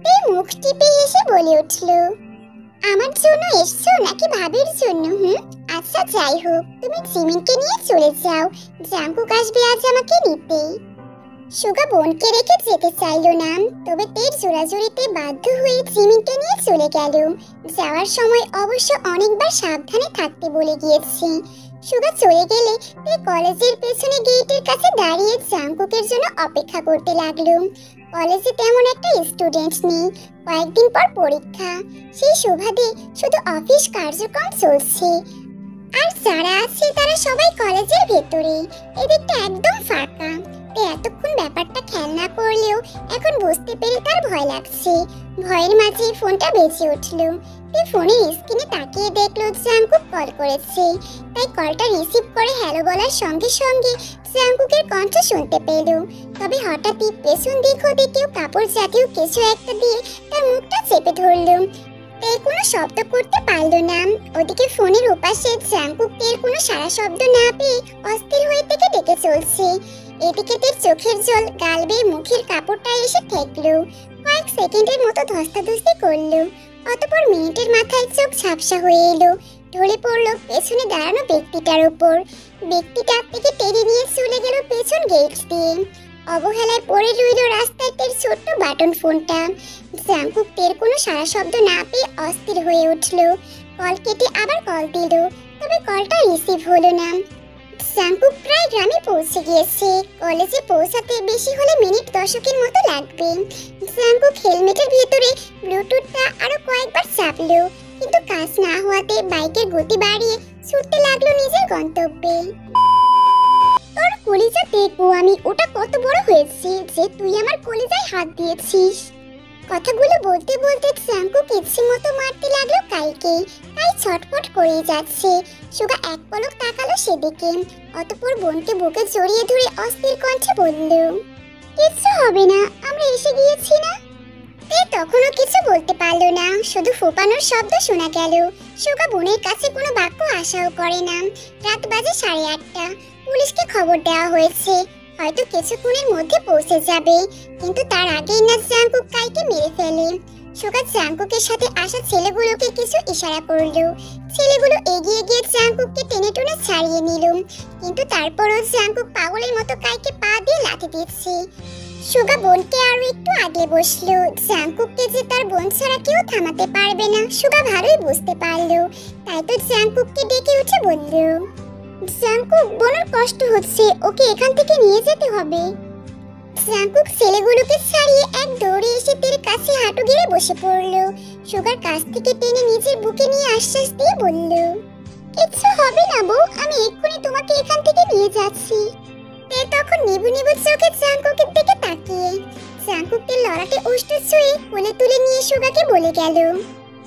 তে মুখ টিপে হেসে বলে উঠল, আমার জন্য এসছো নাকি ভাবির জন্য? আচ্ছা যাই হোক, তুমি জিমিনকে নিয়ে চলে যাও, জাঙ্কুক আসবে আজ আমাকে নিতে। সুগা বোনকে রেখে যেতে চাইলো না, তবে তের জোরাজুরিতে বাধ্য হয়ে জিমিনকে নিয়ে চলে গেল। যাওয়ার সময় অবশ্য অনেকবার সাবধানে থাকতে বলে গিয়েছে। সুগা চলে গেলে তে কলেজের পেছনে গেটের কাছে দাঁড়িয়ে জাঙ্কুকের জন্য অপেক্ষা করতে লাগলো। কলেজে তেমন একটা স্টুডেন্ট নেই, কয়েকদিন পর পরীক্ষা। সেই সুবাদে শুধু অফিস কার্যক্রম চলছে, আর যারা আছে তারা সবাই কলেজের ভেতরে। এদিকটা একদম ফাঁকা। এতক্ষণ ব্যাপারটা খেয়াল না করলেও এখন বুঝতে পেরে তার ভয় লাগছে। ভয়ের মাঝে ফোনটা বেজে উঠল। ফোনের স্ক্রিনে তাকিয়ে দেখলো জাঙ্কুক কল করেছে। তাই কলটা রিসিভ করে হ্যালো বলার সঙ্গে সঙ্গে জাঙ্কুকের কণ্ঠ শুনতে পেল। তবে হঠাৎই পেছন দিক হতে কেউ কাপড় জাতীয় কিছু একটা দিয়ে তার মুখটা চেপে ধরল। তের কোনো শব্দ করতে পারলো না। ওদিকে ফোনের ওপাশে জাঙ্কুক তের কোনো সারা শব্দ না পেয়ে অস্থির হয়ে থেকে ডেকে চলছে। এদিকে তের চোখের জল গাল বেয়ে মুখের কাপড়টা এসে ঠেকলো। কয়েক সেকেন্ডের মতো ধস্তাধস্তি করলো। অতঃপর মিনিটের মাথায় চোখ ঝাপসা হয়ে এলো। ঢলে পড়লো পেছনে দাঁড়ানো ব্যক্তিটার উপর। ব্যক্তিটা থেকে টেনে নিয়ে চলে গেল পেছন গেট দিয়ে। অবহেলায় পড়ে রইল রাস্তায় তের ছোট্ট বাটন ফোনটা। জাঙ্কুক তের কোনো সারা শব্দ না পেয়ে অস্থির হয়ে উঠল। কল কেটে আবার কল দিল, তবে কলটা রিসিভ হলো না। জাঙ্কুক প্রায় গ্রামে পৌঁছে গিয়েছে। কলেজে পৌঁছাতে বেশি হলে মিনিট 10 মতো লাগবে। জাঙ্কুক হেলমেটের ভেতরে ব্লুটুথটা আরো কয়েকবার চাপলো, কিন্তু কাজ না হওয়াতে বাইকের গতি বাড়িয়ে ছুটতে লাগলো নিজের গন্তব্যে। তোর কলিজা দেখবো আমি, ওটা কত বড় হয়েছে যে তুই আমার কলিজায় হাত দিয়েছিস। কথাগুলো বলতে বলতে জাঙ্কুক ইচ্ছে মতো মারতে লাগলো কাইকে। কাই ছটফট করে যাচ্ছে। সুগা এক পলক তাকালো সেদিকে। অতঃপর বোনকে বুকে জড়িয়ে ধরে অস্থির কণ্ঠে বলল, কিচ্ছু হবে না, আমরা এসে গিয়েছি না। তে তখনও কিছু বলতে পারলো না, শুধু ফোপানোর শব্দ শোনা গেল। সুগা বোনের কাছে কোনো বাক্য আশাও করে না। রাত বাজে 8:30। পুলিশকে খবর দেওয়া হয়েছে, হয়তো কিছুক্ষণের মধ্যে পৌঁছে যাবে। কিন্তু তার আগেই না জাঙ্কুক কাইকে মেরে ফেলে। সুগা জাঙ্কুকের সাথে আসা ছেলেগুলোকে কিছু ইশারা করলো। ছেলেগুলো এগিয়ে গিয়ে জাঙ্কুককে টেনে টেনে ছাড়িয়ে নিল। কিন্তু তারপরও জাঙ্কুক পাগলের মতো কাইকে পা দিয়ে লাথি দিচ্ছে। সুগা বোনকে আরো একটু আগে বসলো। জাঙ্কুককে যে তার বোন ছাড়া কেউ থামাতে পারবে না সুগা ভালোই বুঝতে পারলো। তাই তো জাঙ্কুককে ডেকে উঠে বলল, জাঙ্কুক, বোনের কষ্ট হচ্ছে, ওকে এখান থেকে নিয়ে যেতে হবে। জাঙ্কুক ছেলেগুলোকে ছাড়িয়ে এক দৌড়ে এসে তের কাছে হাঁটু গেড়ে বসে পড়লো। সুগার কাছ থেকে টেনে নিজের বুকে নিয়ে আশ্বাস দিয়ে বলল, কিচ্ছু হবে না বউ, আমি এক্ষুনি তোমাকে এখান থেকে নিয়ে যাচ্ছি। তে তখন নিবু নিবু চোখে জাঙ্কুকের দিকে তাকিয়ে জাঙ্কুককে লড়াটে উষ্ঠ ছুঁয়ে কোলে তুলে নিয়ে সুগাকে বলে গেল,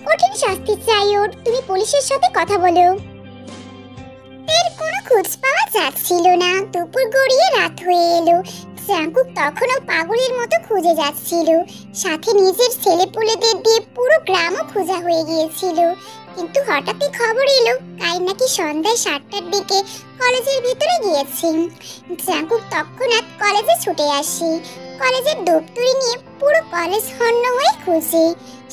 কঠিন শাস্তি চাই ওর, তুমি পুলিশের সাথে কথা বলো। তের কোনো খোঁজ পাওয়া যাচ্ছিল না। দুপুর গড়িয়ে রাত হয়ে এলো। জাঙ্কুক তখনও পাগলের মতো খুঁজে যাচ্ছিল। সাথে নিজের ছেলেপুলেদের দিয়ে পুরো গ্রামও খোঁজা হয়ে গিয়েছিল। কিন্তু হঠাৎই খবর এলো কাই নাকি সন্ধ্যায় 7টার দিকে কলেজের ভিতরে গিয়েছে। জাঙ্কুক তৎক্ষণাৎ কলেজে ছুটে আসে। কলেজের দপ্তরি নিয়ে পুরো কলেজ হন্য হয়ে খুঁজে।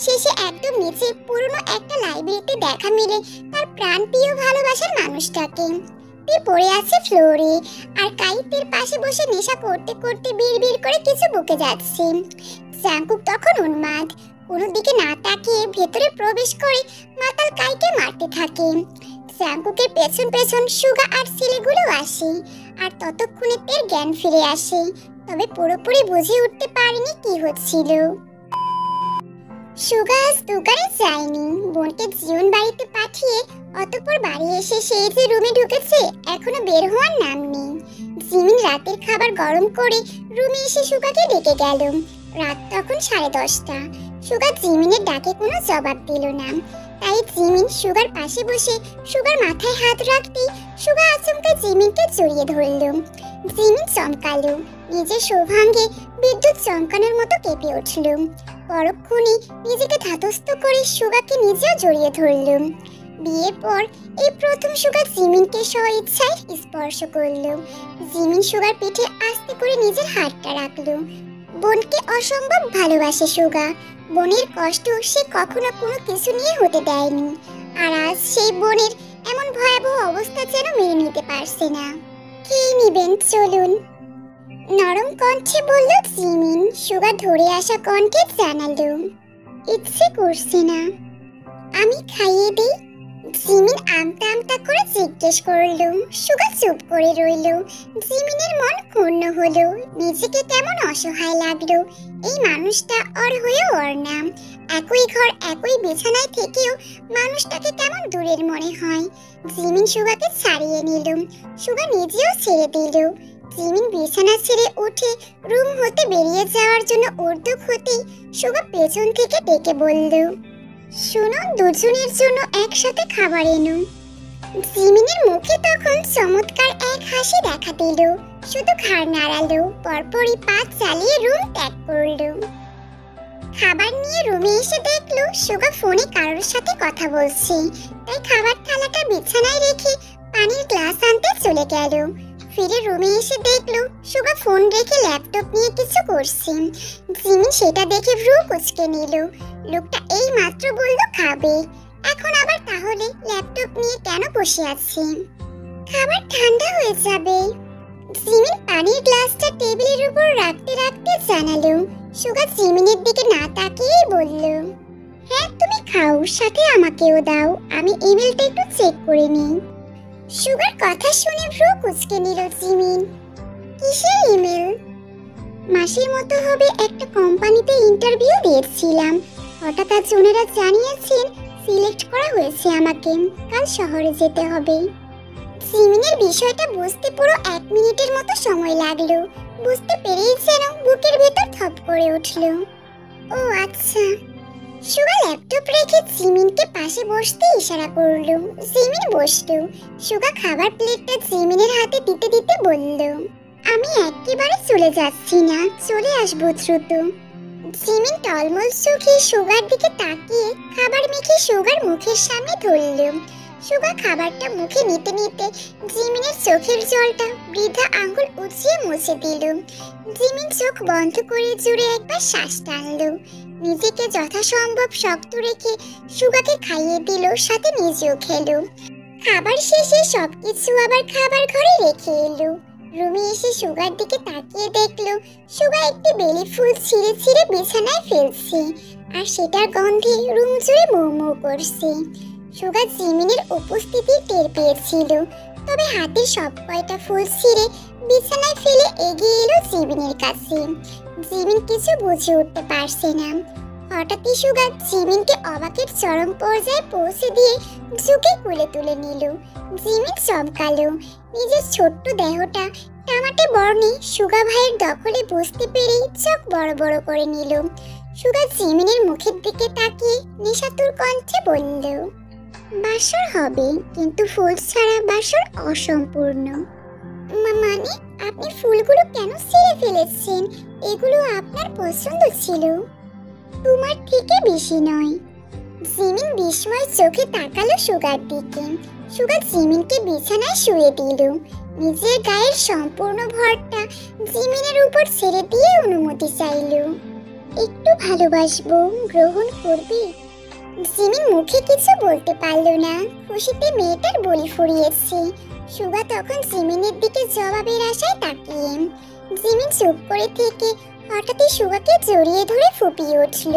শেষে একদম নিচে পুরনো একটা লাইব্রেরিতে দেখা মিলে তার প্রাণপ্রিয় ভালোবাসার মানুষটাকে। তে পড়ে আছে ফ্লোরে, আর কাইতের পাশে বসে নেশা করতে করতে বিড়বিড় করে কিছু বকে যাচ্ছে। জাঙ্কুক তখন উন্মাদ, কোনো দিকে না তাকিয়ে ভেতরে প্রবেশ করে মাতাল কাইকে মারতে থাকে। জাঙ্কুকের পেছন পেছন সুগা আর ছেলেগুলো আসে, আর ততক্ষণে তের জ্ঞান ফিরে আসে। তবে পুরোপুরি বুঝে উঠতে পারেনি কি হচ্ছিল। সুগা আজ দোকানে যায়নি। বোনকে জীবন বাড়িতে পাঠিয়ে অতঃপর বাড়ি এসে সে যে রুমে ঢুকেছে এখনো বের হওয়ার নাম নেই। জিমিন রাতের খাবার গরম করে রুমে এসে সুগাকে ডেকে গেল। রাত তখন 10:30। সুগা জিমিনের ডাকে কোনো জবাব দিল না। তাই জিমিন সুগার পাশে বসে সুগার মাথায় হাত রাখতেই সুগা আচমকা জিমিনকে জড়িয়ে ধরল। জিমিন চমকালো, নিজের সৌভাগ্যে বিদ্যুৎ চমকানোর মতো কেঁপে উঠল। পরক্ষণে নিজেকে ধাতস্থ করে সুগাকে নিজেও জড়িয়ে ধরল। বিয়ের পর এই প্রথম সুগা জিমিনকে স্বইচ্ছায় স্পর্শ করল। জিমিন সুগার পিঠে আস্তে করে নিজের হাতটা রাখল। বোনকে অসম্ভব ভালোবাসে সুগা। বোনের কষ্ট সে কখনো কোনো কিছু নিয়ে হতে দেয়নি। আর আজ সেই বোনের এমন ভয়াবহ অবস্থা যেন মেনে নিতে পারছে না। খেয়ে নিবেন চলুন, নরম কণ্ঠে বলল জিমিন। সুগা ধরে আসা কণ্ঠে জানালো, ইচ্ছে করছে না, আমি খাইয়ে দিই। জিমিন আমতা আমতা করে জিজ্ঞেস করল। সুগা চুপ করে রইল। জিমিনের মন ক্ষুণ্ণ হলো, নিজেকে কেমন অসহায় লাগলো। এই মানুষটা ওর হয়েও ওর নাম। একই ঘর একই বিছানায় থেকেও মানুষটাকে কেমন দূরের মনে হয়। জিমিন সুগাকে ছাড়িয়ে নিল, সুগা নিজেও ছেড়ে দিল। জিমিন বিছানা ছেড়ে উঠে রুম হতে বেরিয়ে যাওয়ার জন্য উদ্যোগ হতেই সুগা পেছন থেকে ডেকে বলল, শোনো, দুজনের জন্য একসাথে খাবার এনো। জিমিনের মুখে তখন চমৎকার এক হাসি দেখা দিল, শুধু ঘাড় নাড়ালো, পরপরই পা চালিয়ে রুম ত্যাগ করলো। খাবার নিয়ে রুমে এসে দেখলো সুগা ফোনে কারোর সাথে কথা বলছে। তাই খাবার থালাটা বিছানায় রেখে পানির গ্লাস আনতে চলে গেল। ফিরে রুমে এসে দেখলো সুগা ফোন রেখে ল্যাপটপ নিয়ে কিছু করছে। জিমিন সেটা দেখে ভ্রু কুঁচকে নিল। লোকটা এই মাত্র বলল খাবে, এখন আবার তাহলে ল্যাপটপ নিয়ে কেন বসে আছে? খাবার ঠান্ডা হয়ে যাবে। জিমিন পানির গ্লাসটা টেবিলের উপর রাখতে রাখতে জানালো। সুগা জিমিনের দিকে না তাকিয়েই বলল, হ্যাঁ তুমি খাও, সাথে আমাকেও দাও, আমি ইমেলটা একটু চেক করে নিই। সুগার কথা শুনে ভ্রু কুঁচকে নিল জিমিন। কিসের ইমেল? মাসের মতো হবে একটা কোম্পানিতে ইন্টারভিউ দিয়েছিলাম। হঠাৎ আজ ওনারা জানিয়েছেন সিলেক্ট করা হয়েছে আমাকে, কাল শহরে যেতে হবে। জিমিনের বিষয়টা বুঝতে পুরো 1 মিনিটের মতো সময় লাগলো। বুঝতে পেরেই যেন বুকের ভেতর থপ করে উঠল। ও আচ্ছা। সুগা ল্যাপটপ রেখে জিমিনকে পাশে বসতে ইশারা করল। জিমিন বসল। সুগা খাবার প্লেটটা জিমিনের হাতে দিতে দিতে বলল, আমি একেবারে চলে যাচ্ছি না, চলে আসবো দ্রুত। জিমিন টলমল চোখে সুগার দিকে তাকিয়ে খাবার মেখে সুগার মুখের সামনে ধরল। সুগা খাবারটা মুখে নিতে নিতে জিমিনের চোখের জলটা বৃথা আঙ্গুল উঁচিয়ে মুছে দিল। জিমিন চোখ বন্ধ করে জুড়ে একবার শ্বাস টানল। নিজেকে যথাসম্ভব শক্ত রেখে সুগাকে খাইয়ে দিল, সাথে নিজেও খেল। খাবার শেষে সবকিছু আবার খাবার ঘরে রেখে এলো। রুমে এসে সুগার দিকে তাকিয়ে দেখলো সুগা একটি বেলি ফুল ছিঁড়ে ছিঁড়ে বিছানায় ফেলছে, আর সেটার গন্ধে রুম জুড়ে মৌ মৌ করছে। সুগা জিমিনের উপস্থিতি টের পেয়েছিল, তবে হাতের সব কয়টা ফুল ছিঁড়ে বিছানায় ফেলে এগিয়ে এলো জিমিনের কাছে। জিমিন কিছু বুঝে উঠতে পারছে না। হঠাৎই সুগা জিমিনকে অবাকের চরম পর্যায়ে পৌঁছে দিয়ে ঝুঁকে কোলে তুলে নিল। জিমিন চমকালো। নিজের ছোট্ট দেহটা টামাটে বর্ণে সুগা ভাইয়ের দখলে বুঝতে পেরেই চোখ বড় বড় করে নিল। সুগা জিমিনের মুখের দিকে তাকিয়ে নিশাতুর কণ্ঠে বলল, বাসর হবে, কিন্তু ফুল ছাড়া বাসর অসম্পূর্ণ। মানে আপনি ফুলগুলো কেন ছিঁড়ে ফেলেছেন? এগুলো আপনার পছন্দ ছিল। তোমার থেকে বেশি নয়। জিমিন বিস্ময় চোখে তাকালো সুগার দিকে। সুগা জিমিনকে বিছানায় শুয়ে দিল। নিজের গায়ের সম্পূর্ণ ভরটা জিমিনের উপর ছেড়ে দিয়ে অনুমতি চাইল। একটু ভালোবাসবো, গ্রহণ করবি? জিমিন মুখে কিছু বলতে পারল না। খুশিতে মেয়েটার বলি ফুরিয়েছে। সুগা তখন জিমিনের দিকে জবাবের আশায় তাকিয়ে। জিমিন চুপ করে থেকে হঠাৎই সুগাকে জড়িয়ে ধরে ফুপিয়ে উঠল।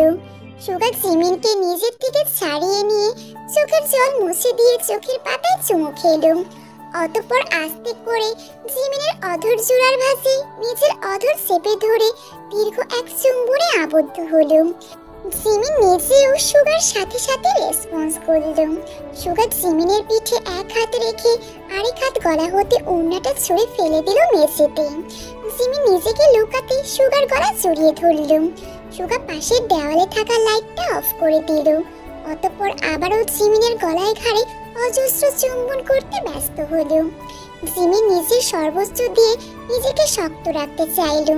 সুগা জিমিনকে নিজের থেকে ছাড়িয়ে নিয়ে চোখের জল মুছে দিয়ে চোখের পাতায় চুমু খেল। অতঃপর আস্তে করে জিমিনের অধর জোড়ার ভাঁজে নিজের অধর চেপে ধরে দীর্ঘ এক চুম্বনে আবদ্ধ হলো। জিমিন নিজেও সুগার সাথে সাথে রেসপন্স করল। সুগার জিমিনের পিঠে এক হাত রেখে আরেক হাত গলা হতে ওড়নাটা ছুঁড়ে ফেলে দিল মেঝেতে। জিমিন নিজেকে লুকাতে সুগার গলা জড়িয়ে ধরল। সুগার পাশের দেওয়ালে থাকা লাইটটা অফ করে দিল। অতঃপর আবারও জিমিনের গলায় ঘাড়ে অজস্র চুম্বন করতে ব্যস্ত হলো। জিমিন নিজের সর্বোচ্চ দিয়ে নিজেকে শক্ত রাখতে চাইল,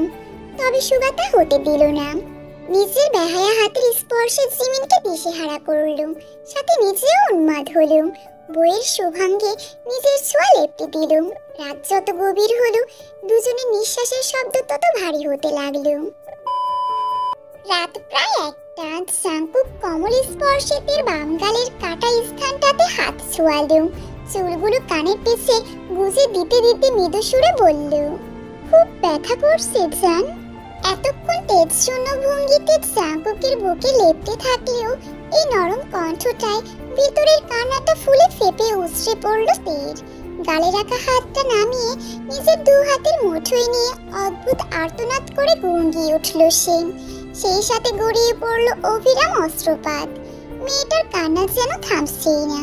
তবে সুগা তা হতে দিল না। নিজের বেহায়া হাতের স্পর্শে জিমিনকে দিশেহারা করল, সাথে নিজেও উন্মাদ হলো। বইয়ের শুভাঙ্গে নিজের ছোঁয়া লেপটে দিল। রাত যত গভীর হলো, দুজনের নিঃশ্বাসের শব্দ তত ভারী হতে লাগলো। রাত প্রায় 1টা। জাংকুক কমল স্পর্শে তার বাম গালের কাটা স্থানটাতে হাত ছোঁয়ালো। চুলগুলো কানের পেছে গুজে দিতে দিতে মৃদু সুরে বলল, খুব ব্যথা করছে জান। এতক্ষণ তেজ শূন্য ভঙ্গিতে জাংকুকের বুকে লেপটে থাকলেও এই নরম কণ্ঠটায় ভিতরের কান্নাটা ফুলে ফেপে উছড়ে পড়ল তীর। গালে রাখা হাতটা নামিয়ে নিজের দু হাতের মুঠোয় নিয়ে অদ্ভুত আর্তনাদ করে গুঙ্গিয়ে উঠল সে। সেই সাথে গড়িয়ে পড়ল অবিরাম অস্ত্রপাত। মেয়েটার কান্না যেন থামছেই না।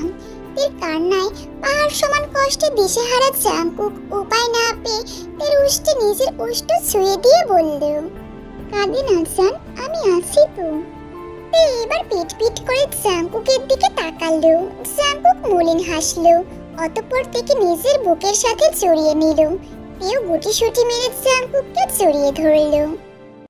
তার কান্নায় পাহাড় সমান কষ্টে দিশেহারা জাংকুক উপায় না পেয়ে তার উষ্ঠে নিজের উষ্ঠ ছুঁয়ে দিয়ে বলল, কাঁদে না জান, আমি আছি তো। এবার পিট পিট করে জাংকুকের দিকে তাকালো। জাংকুক মলিন হাসলো, অতঃপর থেকে নিজের বুকের সাথে জড়িয়ে নিল। এও গুটি সুটি মেরে জাংকুককে জড়িয়ে ধরল।